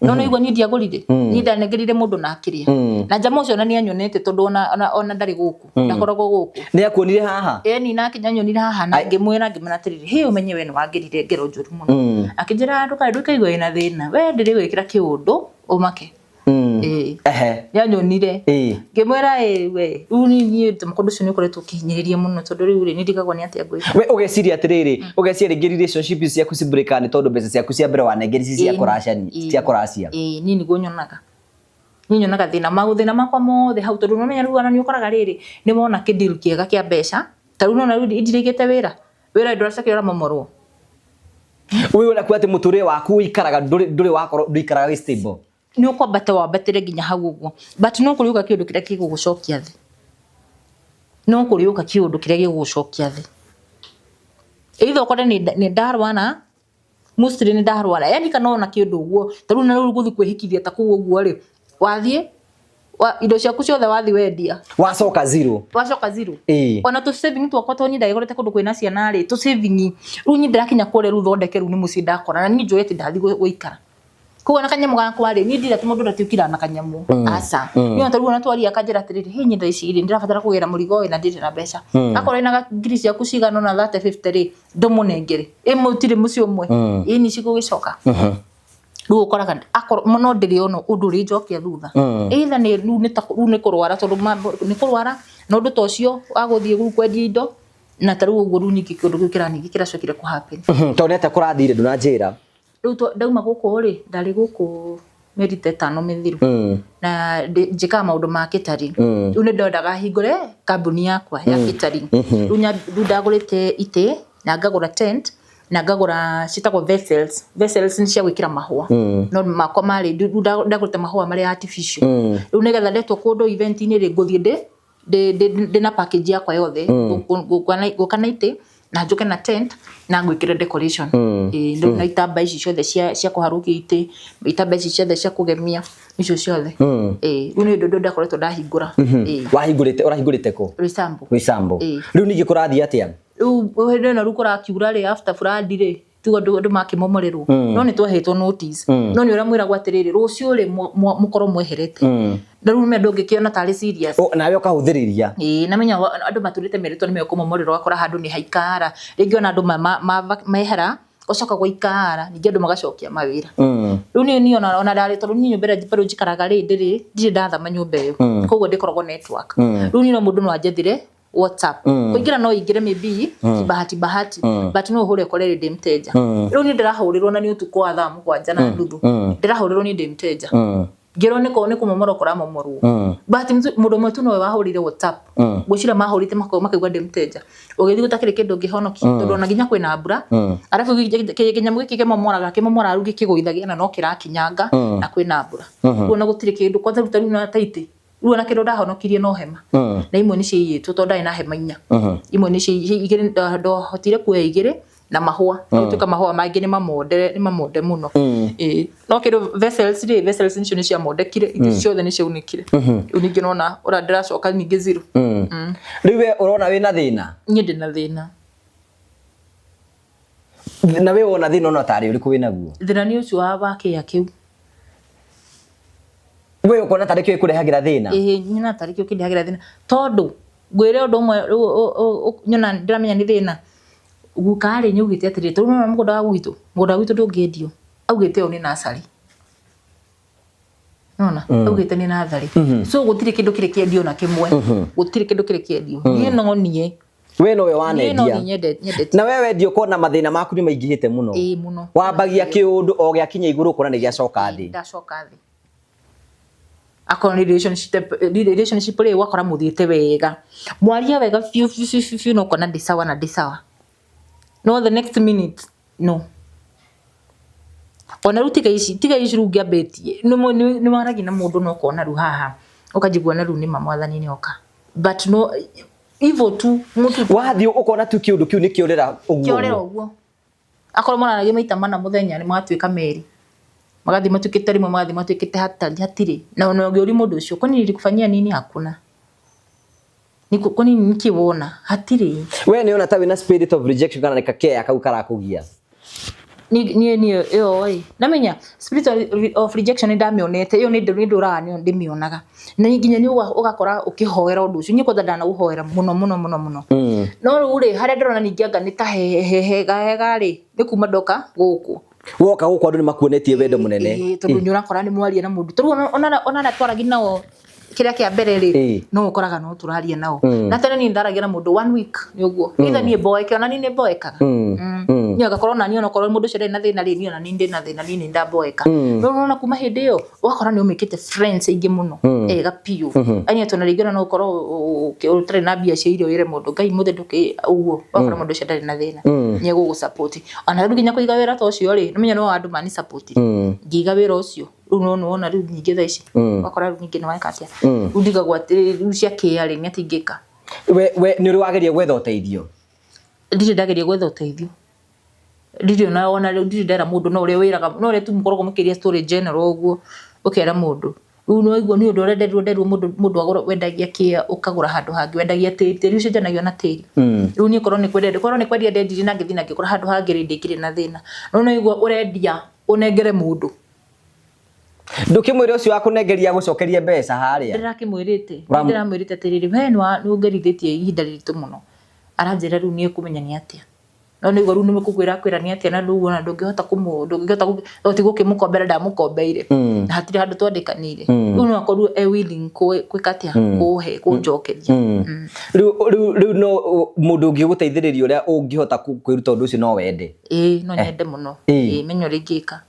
no igwa ni ndiagurire ni ndanengerire mundu na akiria na njamo cio na ni anyonete tondu ona ndari guku ndakoragwo guku ni akuonire haha ni na kinyanyonire haha na ngimwira ngimanatirire he umenye we ni wangirire ngero njuru muno akijira andu kai ndukaigwa ina thina we ndiri gwikira kiundu umake yanyonire ngimwira we uni tumukundu cio ni ukoretwo kihinyiriria muno tondu riu ni ndigagwa ni atia ngwika we ugeciria atiriri ugeciria ringi relationship ciaku cibreka ni tondu mbeca ciaku cia mbere wanengeri cia kuracani cia kuracia ni niguo nyonaga thina makwa mothe hau tondu nomenya riu ana ni ukoraga riri ni mona kidiru kiega kia mbeca taru nona riu indirigite wira nduracakira momorwo we ura kwate muture waku ikaraga nduri wakorwo ndikaraga wi stable ni ukwambata wambatire nginya hau uguo but no kuriuka kiundu kiria gigugucokia thi no kuriuka kiundu kiria gigugucokia thi either ukore ni ndarwana mostly ni ndarwana yani kana ona kiundu uguo taru na riu guthi kwihikithia ta kuo uguo ri wathie indo ciaku ciothe wathi wendia wacoka zero ona tu saving tu akwa toni ndaigorete kundu kwina ciana ri tu saving riu nyi ndirakinya kure riu thondeke riu ni muci ndakora na ni njoete ndathi guikara kuwa na kanyamu gakwa ri ni ndira tumundu ndatiukira na kanyamu asa ni onta riu na twari akanjira atiriri he nyi ndaici iri ndirabatara kugira murigo ina ndira mbeca akora ina ngiri ciaku cigana na 30-50 ri ndumunengere imutire muci umwe ini cigugicoka riu ukoraga akora muno ndiri ono undu ri njokia thutha either ni riu ni kurwara tondu ni kurwara no ndu tocio aguthie gu kwendia indo na taru uguo ru nyiki kindu gikira ni gikira cokire ku happen tonete kurathire nduna njira riu ndauma guku ri ndari guku meri 5 mithiru na njika maundu ma kitari riu ni ndodaga hingure kambuni yakwa ya kitari riu ndagurite ite na ngagura tent na ngagura citagwo vessels ni cia gwikira mahua no makwa mari ndagurite mahua mari artificial riu nigetha ndetwo kundu event ini ri nguthie de na package yakwa yothe gukana ite na njuke na tent na ngwikire decoration ndo na itamba ici ciothe cia kuharukia ite itamba ici ciothe cia kugemia icio ciothe riu ni ndo ndakoretwo ndahingura wahingurite urahingurite ko Risambu riu ningi kurathia atia hende na rukora kiura ri after flood ri tu andu makimomorerwo no ni twahetwo notice no ni ura mwira gwatiriri rucio ri mukoro mweherete na riu me ndungikiona tari serious nawe ukahuthiriria na menya andu maturite meritwo ni mekumomorerwo akora handu ni haikara ringi ona andu mehera ucoka gwaikara ningi andu magacokia mawira riu ni ona ndari tondu ni nyumba ria njikaraga ri ndiri ndathama nyumba iyo koguo ndikoragwo network riu ni no mundu no anjethire WhatsApp kuingira no ingire maybe bahati but no hore korere ndimteja riu ni ndirahurirwo na ni utuko wa thaa 7 na nduthu ndirahurirwo ni ndimteja ngero ni kumomoro kora momorwo but mundu mwetu no wahurire WhatsApp gucira mahurite makaigwa ndimteja ugithi gutakire kindu ngihonoki tondu ona nginya kwina mbura arafu kinyamu giki kimomora arugi kiguithagia na no kirakinyanga na kwina mbura kuona gutire kindu kwanza rutaru na taiti ruo na kindu ndahonokirie no hema na imwe ni ciiyitwo tondu ndai na hema inya imwe ni igire ndohotire kuoya igire na mahua tuka mahua maingi ni mamode muno no kindu vessels nicio ni cia modekire ithi ciothe ni ciaunikire uningi nona ora ndiracoka ningi zero riu we urona wina thina nie ndina thina na we wona thina no tari uriku wina guo thina ni ucio wa bakia kiu we ukona tari kiu kurehagira thina nyina tari kiu kindehagira thina tondu ngwire undu umwe nyona ndiramenya ni thina gukare nyugite atiri tondu no mugunda witu ndungiendio augite oni nasari nona augite ni nathari so gutire kindu kire kiendio na kimwe gutire kindu kire kiendio nie no nie we no we wanendia na wewe ndio kona mathina maku ni maingihite muno muno wambagia kiundu o giakinya iguru kona ni giacoka thi ndacoka thi akona relationship ri wakora muthiite wega mwaria wega fiu no kona ndisawa na ndisawa no the next minute no ona rutiga ici rungia betie ni maragi na mundu no kona ru haha ukajigwa na ru ni mamwathani ni oka but no evil tu mutu wathi ukona tu kiundu kiu ni kiorera uguo akora mwana nagi maita mana muthenya ni mwatuika meri magathi matukite rimwe magathi matukite hatiri na unoge uri mundu ucio kwani nilikufanyia nini hakuna niko kwani nikiwona hatiri we ni ona ta wina spirit of rejection kana nikakea kau karakugia ni oi namenya spirit of rejection ndamionete iyo ni nduraga ni ndimionaga na nginya ni ugakora ukihoera undu ucio nyiko ndana uhoera muno no uri haria ndirona ningianga ni ta hega ri ni kuma ndoka guku woka guku andu ni makuonetie wendo munene tondu ni urakora ni mwaria na mundu tondu ona twaragi nao kiria kia mbere ri no ukoraga no turaria nao na tene ni ndaragia na mundu 1 week ni uguo either ni boeke ona ni boekaga ni agakorwo na ni ona korwo mundu cire na thina ri ni ona ni ndi na thina ni ndaboeka no na kuma hindi iyo wakora ni umikite friends ingi muno ega piu anya tona rigana no ukorwo utare na bia cia irio ire mundu ngai muthe nduki uguo wakora mundu cire na thina ni gugu support ona ruginya kuiga wira to cio ri nimenya no andu mani support ngiga wira ucio no ona riu nyingi thaici wakora riu nyingi ni waikatia undiga gwatiri riu cia kiari ni atingika we ni ruageria gwetha uteithio ndire ndageria gwetha uteithio ndire ona riu ndire ndera mundu no uri wiraga no uri tu mukorwo mukiria story general uguo ukera mundu riu no igwo ni undu urenderwo mundu agora wendagia kia ukagura handu hangi wendagia tiri ucio janagio na tiri riu ni korwo ni kwendia ndiri na ngithina ngikora handu hangi ndikire na thina no igwo urendia unengere mundu ndukimwire ucio akunengeria gucokeria mbeca haria ndiramwirite tiriri we ni ungerithitie ihinda riritu muno aranjira riu ni kumenya ni atia no ni goru ni mukukwira kwira ni atia na ndugu na ndungihota gukimukombera ndamukombeire na hatiri handu twandikanire riu no akorwo willing kwikatia kuhe kunjokeria riu no mundu ungiguteithiriria uria ungihota kwiruta undu ucio no wende no nyende muno menyo ringika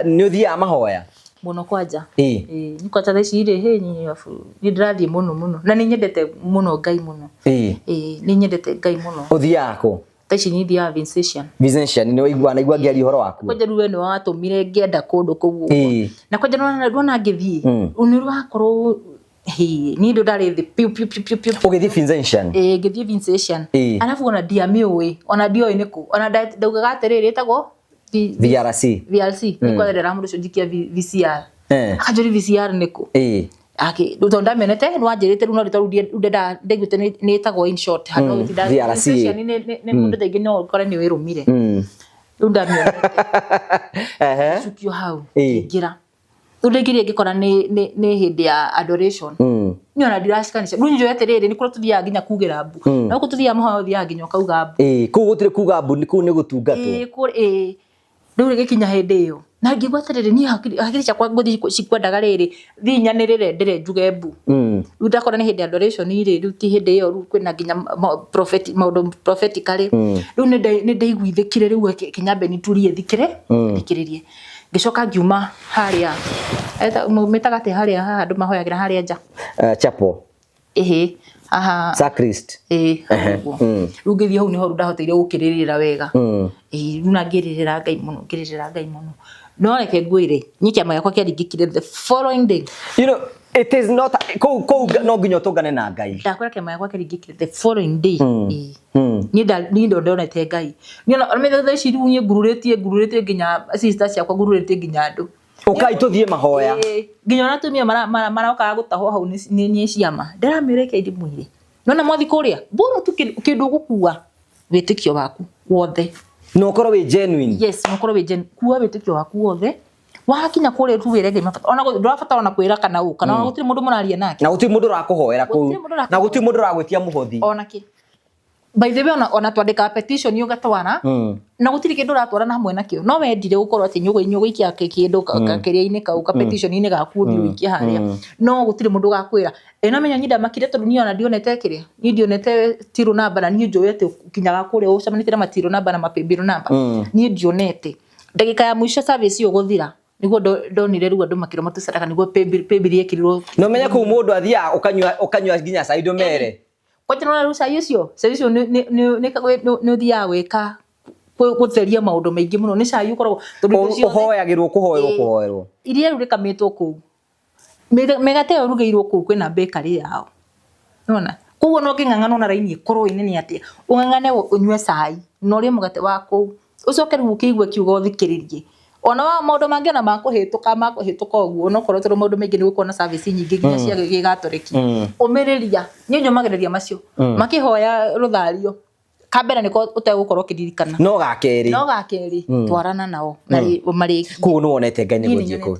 ni uthia mahoya muno kwanja ni kwanja thaici iri ni ndirathie muno na ni nyendete muno ngai muno ni nyendete ngai muno uthiako thaici ni thia Vincentian ni waigua na igua ngiari horo waku kwanja ruwe ni watumire ngienda kundu kuguo na kwanja ndona ngithie ni rwakorwo ni ndo ndari thi piu ugithi Vincentian ngithie Vincentian alafu ona diamiwe ona dioi niku ona ndaugaga atiriri etagwo VRC ni kwa ndera mundu cio jikia VCR akajuri VCR niku Utonda menete nwanjirite runo ritorudie ndenda ndiguite ni etagwo in short hano VRC ni mundu thingi no ukore ni wirumire runda mionete sukio hau ngira undigirie ngikora ni hindi ya adoration niona ndirashikanisha rũnjũ eterere ni kũrĩa tuthiaga nginya kugira mbu na gũkũ tuthiaga mũhao thia nginya kauga mbu kũu gũtirĩ kuga mbu kũu nĩ gũtungatwo rĩu rĩgĩkinya hĩndĩ ĩyo na ngigwa atiriri ni hakiri ciakwa ngũthi cikwendaga rĩrĩ thinyanĩrĩre ndĩre njuge mbu rĩu ndakora nĩ hĩndĩ ya adoration rĩ rĩu ti hĩndĩ ĩyo rĩu kwĩna nginya maũndũ prophetically rĩu nĩ ndaiguithĩkire rĩu kinyambe ni turie thikĩrĩrie ngicoka ngiuma haria metagate haria haha andũ mahoyagĩra haria nja chapel aha sacrist rĩu ngĩthiĩ hau niho ndahoteire gũkĩrĩrĩra wega rĩu na ngĩrĩrĩra Ngai mũno no reke ngwĩre nyikia magakwa kĩaringĩkire the following day it is not kũu no nginya ũtũngane na Ngai ndakwĩra kĩama gĩakwa kĩaringĩkire the following day niĩ ndonete Ngai niona thaa ici rĩu niĩ ngururĩtie nginya sister ciakwa ngururĩtie nginya andũ ukai tũthiĩ mahoya nginya ona tumia marokaga gũtahwo hau nĩ ciama ndĩramĩũria kĩndĩ mwĩrĩ nona mwathi kũrĩa mbũrũ tu kĩndũ gũkua wĩtĩkio waku wothe no ũkorwo wĩ genuine yes no ũkorwo wĩ genuine kuua wĩtĩkio waku wothe wakinya kũrĩa tu wĩre Ngai ona ndũrabatara ona kwĩra kana ũka na gũtirĩ mũndũ mũraria nake na gũtirĩ mũndũ ũrakũhoera kũu na gũtirĩ mũndũ ũragwĩtia mũhothi ona kĩ by the way ona twandĩka petition ũgatwara na gũtirĩ kĩndũ ũratwara na hamwe nakĩo no wendire gũkorwo atĩ nyũgũikia kĩndũ kakĩrĩa-inĩ kau ka petition-inĩ gaku ũthiĩ ũikie harĩa no gũtirĩ mũndũ gakwĩra na menya nyinda makire tondũ niĩ ona ndionete kĩrĩa niĩ ndionete tiro namba na niĩ njũĩ atĩ kinyaga kũrĩa ũcemanĩtie na matiro namba na mapĩmbĩro namba niĩ ndionete ndagĩka ya mũico service ĩyo gũthira niguo ndonire rĩu andũ makĩrwo matucaraga niguo pĩmbĩri ĩkĩrirwo no menya kũu mũndũ athiaga ũkanyua nginya cai ndũmere kwatĩrwo rĩu cai ũcio nĩ ũthiaga gwĩka gũtheria maũndũ maingĩ mũno nĩ cai ũkoragwo ũhoyagĩrwo kũhoerwo iria rĩu rĩkamitwo kũu mĩgate ĩyo ĩrugĩirwo kũu kwĩna bakery yao nona koguo no ngĩng'ang'ana na raini ĩkorwo nene atĩa ũng'ang'ane ũnyue cai na ũrĩe mũgate wa kũu ũcoke rĩu ũkĩigue kiugo thikĩrĩrie ona maũndũ mangĩ ona makũhĩtũka ũguo no korwo tondũ maũndũ maingĩ nĩ gũkorwo na service nyingĩ nginya cia gĩgatoreki ũmĩrĩria niĩ nyũmagĩrĩria macio makĩhoya rũthario kambere nĩko ũtegũkorwo ũkĩririkana no gakerĩ twarana nao marĩ kũu nĩ wonete Ngai nĩ gũthiĩ kũu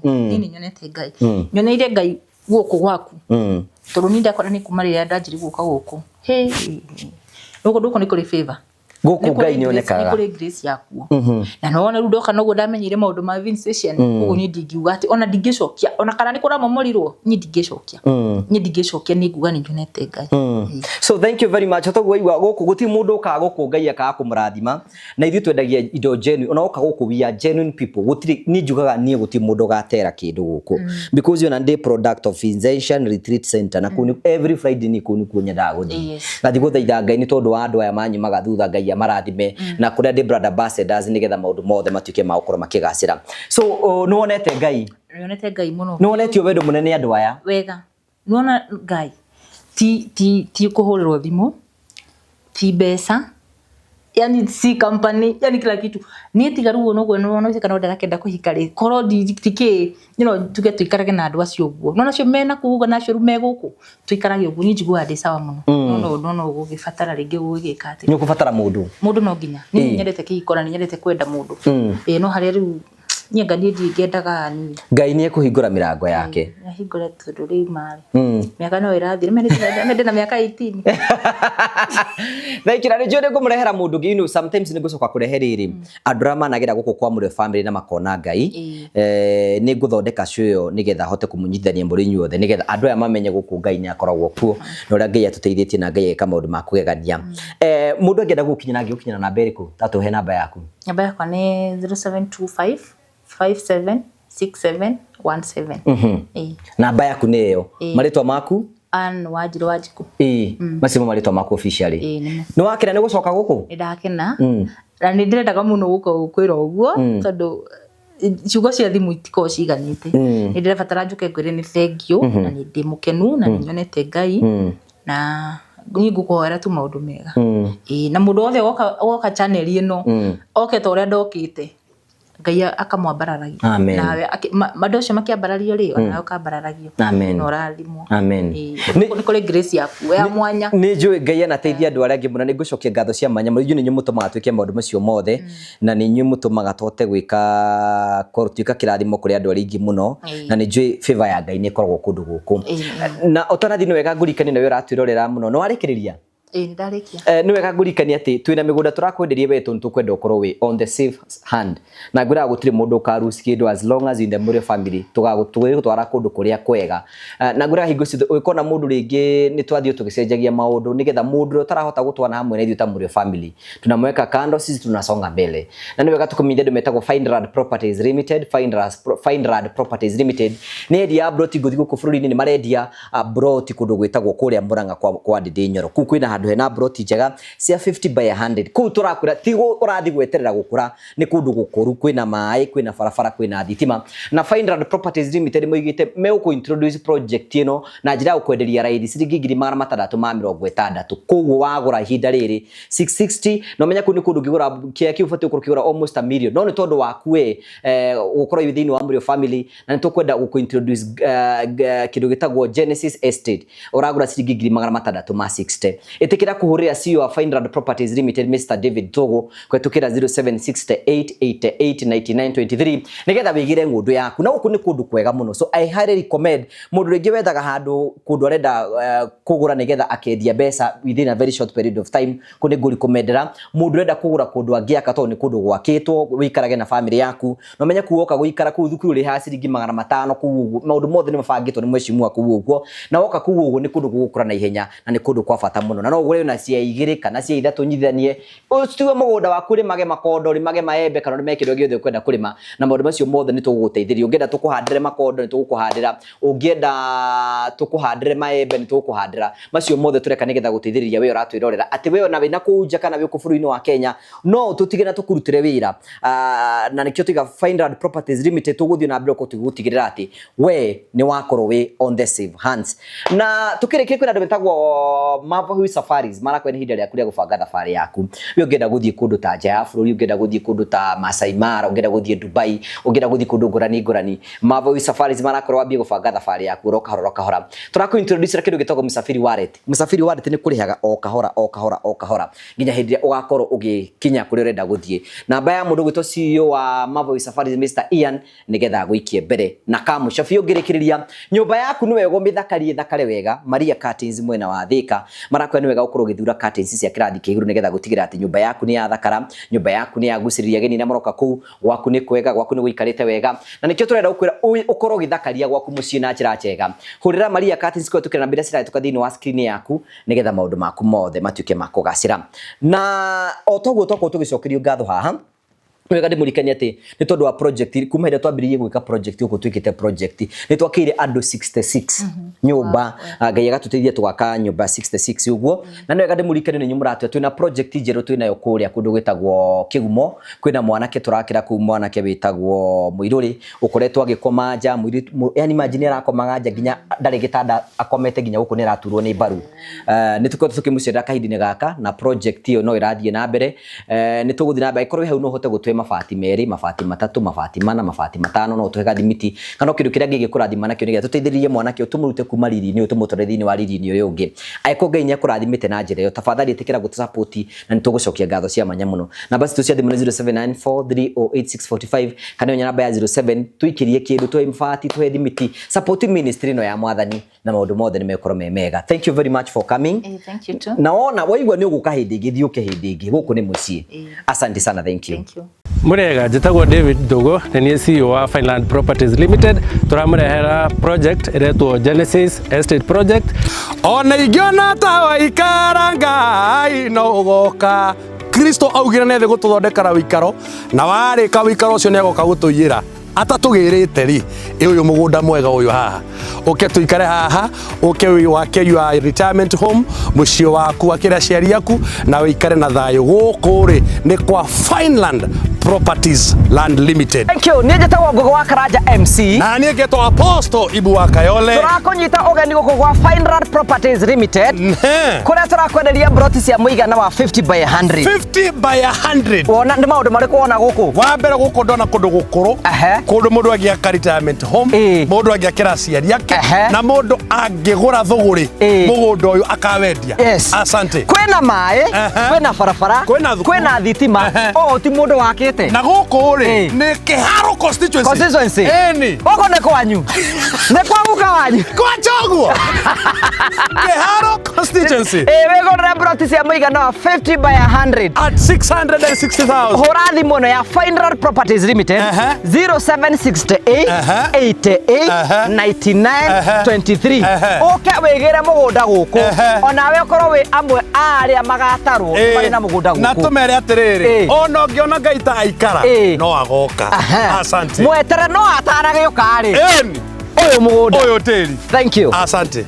niĩ nĩ nyonete Ngai nyoneire Ngai gũkũ gwaku tondũ niĩ ndakora nĩ kuma rĩrĩa ndanjiri gũka gũkũ gũkũ nĩ kũrĩ favor gũkũ Ngai nĩ onekaga nĩ kũrĩ grace yakuo na no ona rĩu ndoka noguo ndamenyire maũndũ ma Vincent koguo niĩ ndingiuga atĩ ona ndingĩcokia ona kana nĩ kũramomorirwo niĩ ndingĩcokia nĩ nguga nĩ nyonete Ngai so thank you very much toguo waigua gũkũ gũtirĩ mũndũ ũkaga gũkũ Ngai akaga kũmũrathima na ithuĩ twendagia indo genuine ona ũka gũkũ we are genuine people gũtirĩ niĩ njugaga niĩ gũtirĩ mũndũ ũgatera kĩndũ gũkũ because ona ndĩ product of Vincent Retreat Center na kũu every Friday nĩ kũu nĩkuo nyendaga gũthiĩ ngathi gũthaitha Ngai nĩ tondũ wa andũ aya manyumaga thutha Ngai amarathime na kũrĩa ndĩ brother ambassadors nĩgetha maũndũ mothe matuĩke ma gũkorwo makĩgacĩra so nĩ wonete Ngai mũno nĩ wonetio wendo mũnene andũ aya wega nĩwona Ngai ti kũhũrĩrwo thimũ ti mbeca yani si company yani kila kitu niĩ tiga rĩu ũguo nĩwona kana ndarakenda kũhika rĩ korwo tikĩ tuge tũikarage na andũ acio ũguo no nacio mena kuuga nacio rĩu megũkũ tũikarage ũguo niĩ njiguaga ndĩ sawa mũno no gũgĩbatara rĩngĩ gũgĩka atĩ nĩ ũkũbatara mũndũ no nginya niĩ nyendete kĩhiko na nyendete kwenda mũndũ no harĩa rĩu niĩ Ngai ndingĩendaga niĩ Ngai nĩ ekũhingũra mĩrango yake ahingũre tondũ rĩu marĩ mĩaka no ĩrathira mendĩ na mĩaka 18 thaikĩra nĩ njũĩ nĩngũmũrehera mũndũ ũngĩ sometimes nĩngũcoka kũrehe rĩrĩ andũ arĩa managĩra gũkũ kwa mũrĩ family na makona Ngai nĩ ngũthondeka show ĩyo nĩgetha hote kũmũnyitithania mũrĩ inyuothe nĩgetha andũ aya mamenye gũkũ Ngai nĩ akoragwo kuo na ũrĩa Ngai atũteithĩtie na Ngai eka maũndũ ma kũgegania mũndũ angĩenda gũkinyana angĩgũkinyana namba ĩrĩkũ tatũhe namba yaku namba yakwa nĩ 0725 576717 namba yaku nĩ ĩyo marĩtwa maku Ann Wanjiku macio marĩtwa maku officially nĩ wakena nĩ gũcoka gũkũ nĩ ndakena na nĩ ndĩrendaga mũno gũkwĩra ũguo tondũ ciugo cia thimũ itikoragwo ciganĩte nĩ ndĩrabatara njuke ngwĩre nĩ thengiũ na nĩ ndĩ mũkenu na nĩ nyonete Ngai na niĩ ngũkũhoera tu maũndũ mega na mũndũ wothe woka channel ĩno oke ta ũrĩa ndokĩte Ngai akamwambararagia nawe maũndũ acio makiambarario rĩ ona ũkambararagio na ũrathimwo nĩ kũrĩ grace yaku ya mwanya nĩ njũĩ Ngai anateithia andũ arĩa angĩ mũno nĩ ngũcokia ngatho cia mwanya mũno nĩ mũtũmaga twĩke maũndũ macio mothe na nĩ inyuĩ mũtũmaga tũhote gwĩka tuĩka kĩrathimo kũrĩ andũ arĩa aingĩ mũno na nĩ njũĩ favor ya Ngai nĩ ĩkoragwo kũndũ gũkũ na ũtanathi nĩ wega ngũrikanie nawe ũratwĩrorera mũno nĩ warĩkĩrĩria ndarĩkia nĩ wega ngũrikania atĩ twĩna mĩgũnda tũrakwenderia wetũ nĩ tũkwenda ũkorwo wĩ on the safe hand na ngwĩraga gũtirĩ mũndũ ũkaruci kĩndũ as long as in the Murio family tũgũtwara kũndũ kũrĩa kwega na ngwĩraga hingo ciothe ũngĩkona mũndũ rĩngĩ nĩ twathiĩ tũgĩcenjagia maũndũ nĩgetha mũndũ ũrĩa ũtarahota gũtwana hamwe na ithuĩ ta Murio family tunamweka kando sisi tunasonga mbele na nĩ wega tũkũmenyithia andũ metagwo Finrad Properties Limited Finrad Properties Limited nĩ endia broti ngũthi gũkũ bũrũri-inĩ nĩ marendia broti kũndũ gwĩtagwo kũrĩa Mũrang'a kwa Ndĩndĩ Nyoro kũu kwĩna handũ hena broti njega cia 50 by 100 kũu tũrakwĩra ti ũrathi gweterera gũkũra nĩ kũndũ gũkũru kwĩna maĩ kwĩna barabara kwĩna thitima na Finrad Properties Limited moigĩte megũkũ introduce project ĩno na njĩra ya gũkwenderia raithi ciringi 660 koguo wagũra ihinda rĩrĩ 660 na ũmenya kũu nĩ kũndũ ũngĩgũra kĩrĩa kĩu ũbatiĩ gũkĩgũra almost a million no nĩ tondũ waku we gũkorwo thĩinĩ wa Murio family na nĩ tũkwenda gũkũ introduce kĩndũ gĩtagwo Genesis Estate ũragũra ciringi 660 ĩtĩkĩra kũhũrĩra CEO wa Finrad Properties Limited Mr David Togo kwetũkĩra 0768889923 nĩgetha wĩgĩre ng'ũndũ yaku na gũkũ nĩ kũndũ kwega mũno so I highly recommend mũndũ rĩngĩ wethaga handũ kũndũ arenda kũgũra nĩgetha akendia mbeca within a very short period of time kũ nĩ ngũrecommendera mũndũ ũrenda kũgũra kũndũ angĩaka tondũ nĩ kũndũ gwakĩtwo wĩikarage na family yaku na ũmenye kũ woka gũikara kũu thukuru rĩ ha ciringi 500 kũu maũndũ mothe nĩ mabangĩtwo nĩ mwecimu kũu ũguo na woka kũu ũguo nĩ kũndũ gũgũkũra na ihenya na nĩ kũndũ kwa bata mũno na no ũgũre na cia 2 kana cia 3 nyithanie ũtiwe mũgũnda waku rĩ mage makondo rĩ mage maembe kana rĩ meke gĩothe ũkwenda kũrĩma na maũndũ macio mothe nĩ tũgũgũteithĩria ũngĩenda tũkũhandĩre makondo nĩ tũgũkũhandĩra ũngĩenda tũkũhandĩre maembe nĩ tũgũkũhandĩra macio mothe tũreka nĩgetha gũteithĩrĩria we ũratwĩrorera atĩ we ona wĩna kũu nja kana wĩ kũ bũrũri-inĩ wa Kenya no tũtige na tũkũrutĩre wĩra na nĩkĩo tũiga Finrad Properties Limited tũgũthiĩ na mbere gũtigĩrĩra atĩ we nĩ wakorwo wĩ on the safe hands na tũkĩrĩkia kwĩna andũ metagwo Marvel Safaris marakwenda ihinda rĩaku rĩa gũbanga thabarĩ yaku we ũngĩenda gũthiĩ kũndũ ta nja ya bũrũri ũngĩenda gũthiĩ kũndũ ta Masai Mara ũngĩenda gũthiĩ Dubai ũngĩenda gũthiĩ kũndũ ngũrani Marvel Safaris marakorwo wambie gũbanga thabarĩ yaku ro kahora tũrakũ introduce kĩndũ gĩtagwo Msafiri Wallet nĩ kũrĩhaga o kahora nginya hĩndĩ ĩrĩa ũgakorwo ũgĩkinya kũrĩa ũrenda gũthiĩ namba ya mũndũ gwĩtwo CEO wa Marvel Safaris Mr Ian nĩgetha gũikie mbere na kamũico biũ ngĩrĩkĩrĩria nyũmba yaku nĩ wega ũmĩthakarie thakare wega Maria Curtains mwena wa Thika marakwenda nĩ wega ũkorwo ũgĩthura curtains cia kĩrathi kĩa igũrũ nĩgetha gũtigĩrĩra atĩ nyũmba yaku nĩ yathakara nyũmba yaku nĩ yagucĩrĩria ageni na maroka kũu gwaku nĩ kwega gwaku nĩ gũikarĩte wega na nĩkĩo tũrenda gũkwĩra ũkorwo ũgĩthakaria gwaku mũciĩ na njĩra njega hũrĩra Maria Curtains kwa tũkĩra namba iria cirahĩtũka thĩinĩ wa screen yaku nĩgetha maũndũ maku mothe matuĩke ma kũgacĩra na o toguo tũgĩcokerio ngatho haha wega ndĩmũrikanie atĩ nĩ tondũ wa project kuma hĩndĩ twambĩrĩirie gwĩka project gũkũ twĩkĩte project nĩ twakĩire andũ 66 nyũmba Ngai agatũteithia tũgaka nyũmba 66 ũguo na nĩ wega ndĩmũrikanie nĩ nyumũratũ twĩna project njerũ twĩnayo kũrĩa kũndũ gwĩtagwo Kĩgumo kwĩna mwanake tũrakĩra kũu mwanake wĩtagwo Mũirũrĩ ũkoretwo agĩkoma nja yani imagine arakomaga nja nginya ndarĩ gĩtanda akomete nginya gũkũ nĩ araturwo nĩ mbaru nĩ tũkoretwo tũkĩmũcerera kahinda-inĩ gaka na project ĩyo no ĩrathiĩ na mbere nĩ tũgũthiĩ na mbere ikorwo hau no hote gũtwe mabati merĩ mabati matatũ mabati mana mabati matano no tũhe gathimiti kana kĩndũ kĩrĩa gĩgĩkũrathima nakĩo nĩgetha tũteithĩrĩrie mwanake ũtũmũrute kuma riri-inĩ ũtũmũtware thĩinĩ wa riri-inĩ ũyũ ũngĩ angĩkorwo Ngai nĩ akũrathimĩte na njĩra ĩyo tafadhali ĩtĩkĩra gũtũsupport na nĩ tũgũcokia ngatho cia mwanya mũno namba citũ cia thimũ nĩ 0794308645 kana nyonya namba ya 07 tuikĩrie kĩndũ tũhe mabati tũhe thimiti support ministry ĩno ya mwathani na maũndũ mothe nĩ mekorwo me mega thank you very much for coming thank you too na wona waigua nĩ ũgũka hĩndĩ ĩngĩ thiũke hĩndĩ ĩngĩ gũkũ nĩ mũciĩ asante sana thank you Murega njĩtagwo David Dogo na nĩ CEO wa Finrad Properties Limited tũramũrehera project ĩretwo Genesis Estate Project ona ingĩona ta waikara Ngai no ũgoka Kristo augire nĩ thĩ gũtũthondekera wĩikaro na warĩka wĩikaro ũcio nĩ agoka gũtũiyĩra atatũgĩrĩte rĩ ũyũ mũgũnda mwega ũyũ haha ũke tũikare haha ũke wake your retirement home mũciĩ waku akĩra aciari aku na wĩikare na thayũ gũkũ rĩ nĩ kwa Finrad Properties Land Limited. Thank you. Niĩ njĩtagwo Ngũgũ wa Karanja MC. Na niĩ ngetwo Apostle Ibu wa Kayole. Tũrakũnyita ũgeni gũkũ gwa Fineland Properties Limited. Kũrĩa tũrakwenderia broti cia mũigana wa 50 by 100. 50 by 100. Wona nĩ maũndũ marĩkũ wona gũkũ? Wa mbere gũkũ ndona kũndũ gũkũrũ. Kũndũ mũndũ angĩaka retirement home. Mũndũ angĩakĩra aciari ake. Na mũndũ angĩgũra thũgũrĩ mũgũnda ũyũ akawendia. Asante. Kwĩna maĩ, kwĩna barabara, kwĩna thitima. O ti mũndũ wakĩte. Na gũkũ rĩ nĩ Kĩharo constituency. Eni. Gũkũ nĩ kwanyu. Nĩ kwa mũka wanyu. Kwa Choguo. Kĩharo constituency. Wĩgũrĩre broti cia mũigana wa 50 by 100 at 660,000. Hũra thimũ ĩno ya Fineland Properties Limited 0768 88 99 23. Ũke wĩgĩre mũgũnda gũkũ. Onawe ũkorwo wĩ amwe a arĩa magatarwo marĩ na mũgũnda gũkũ. Na tũmere atĩrĩrĩ, ona ũngĩona Ngai ta aikara no agoka. Asante. Mwetere no atanagĩũka rĩ. Ũyũ mũgũnda. Ũyũ tĩri. Thank you. Asante.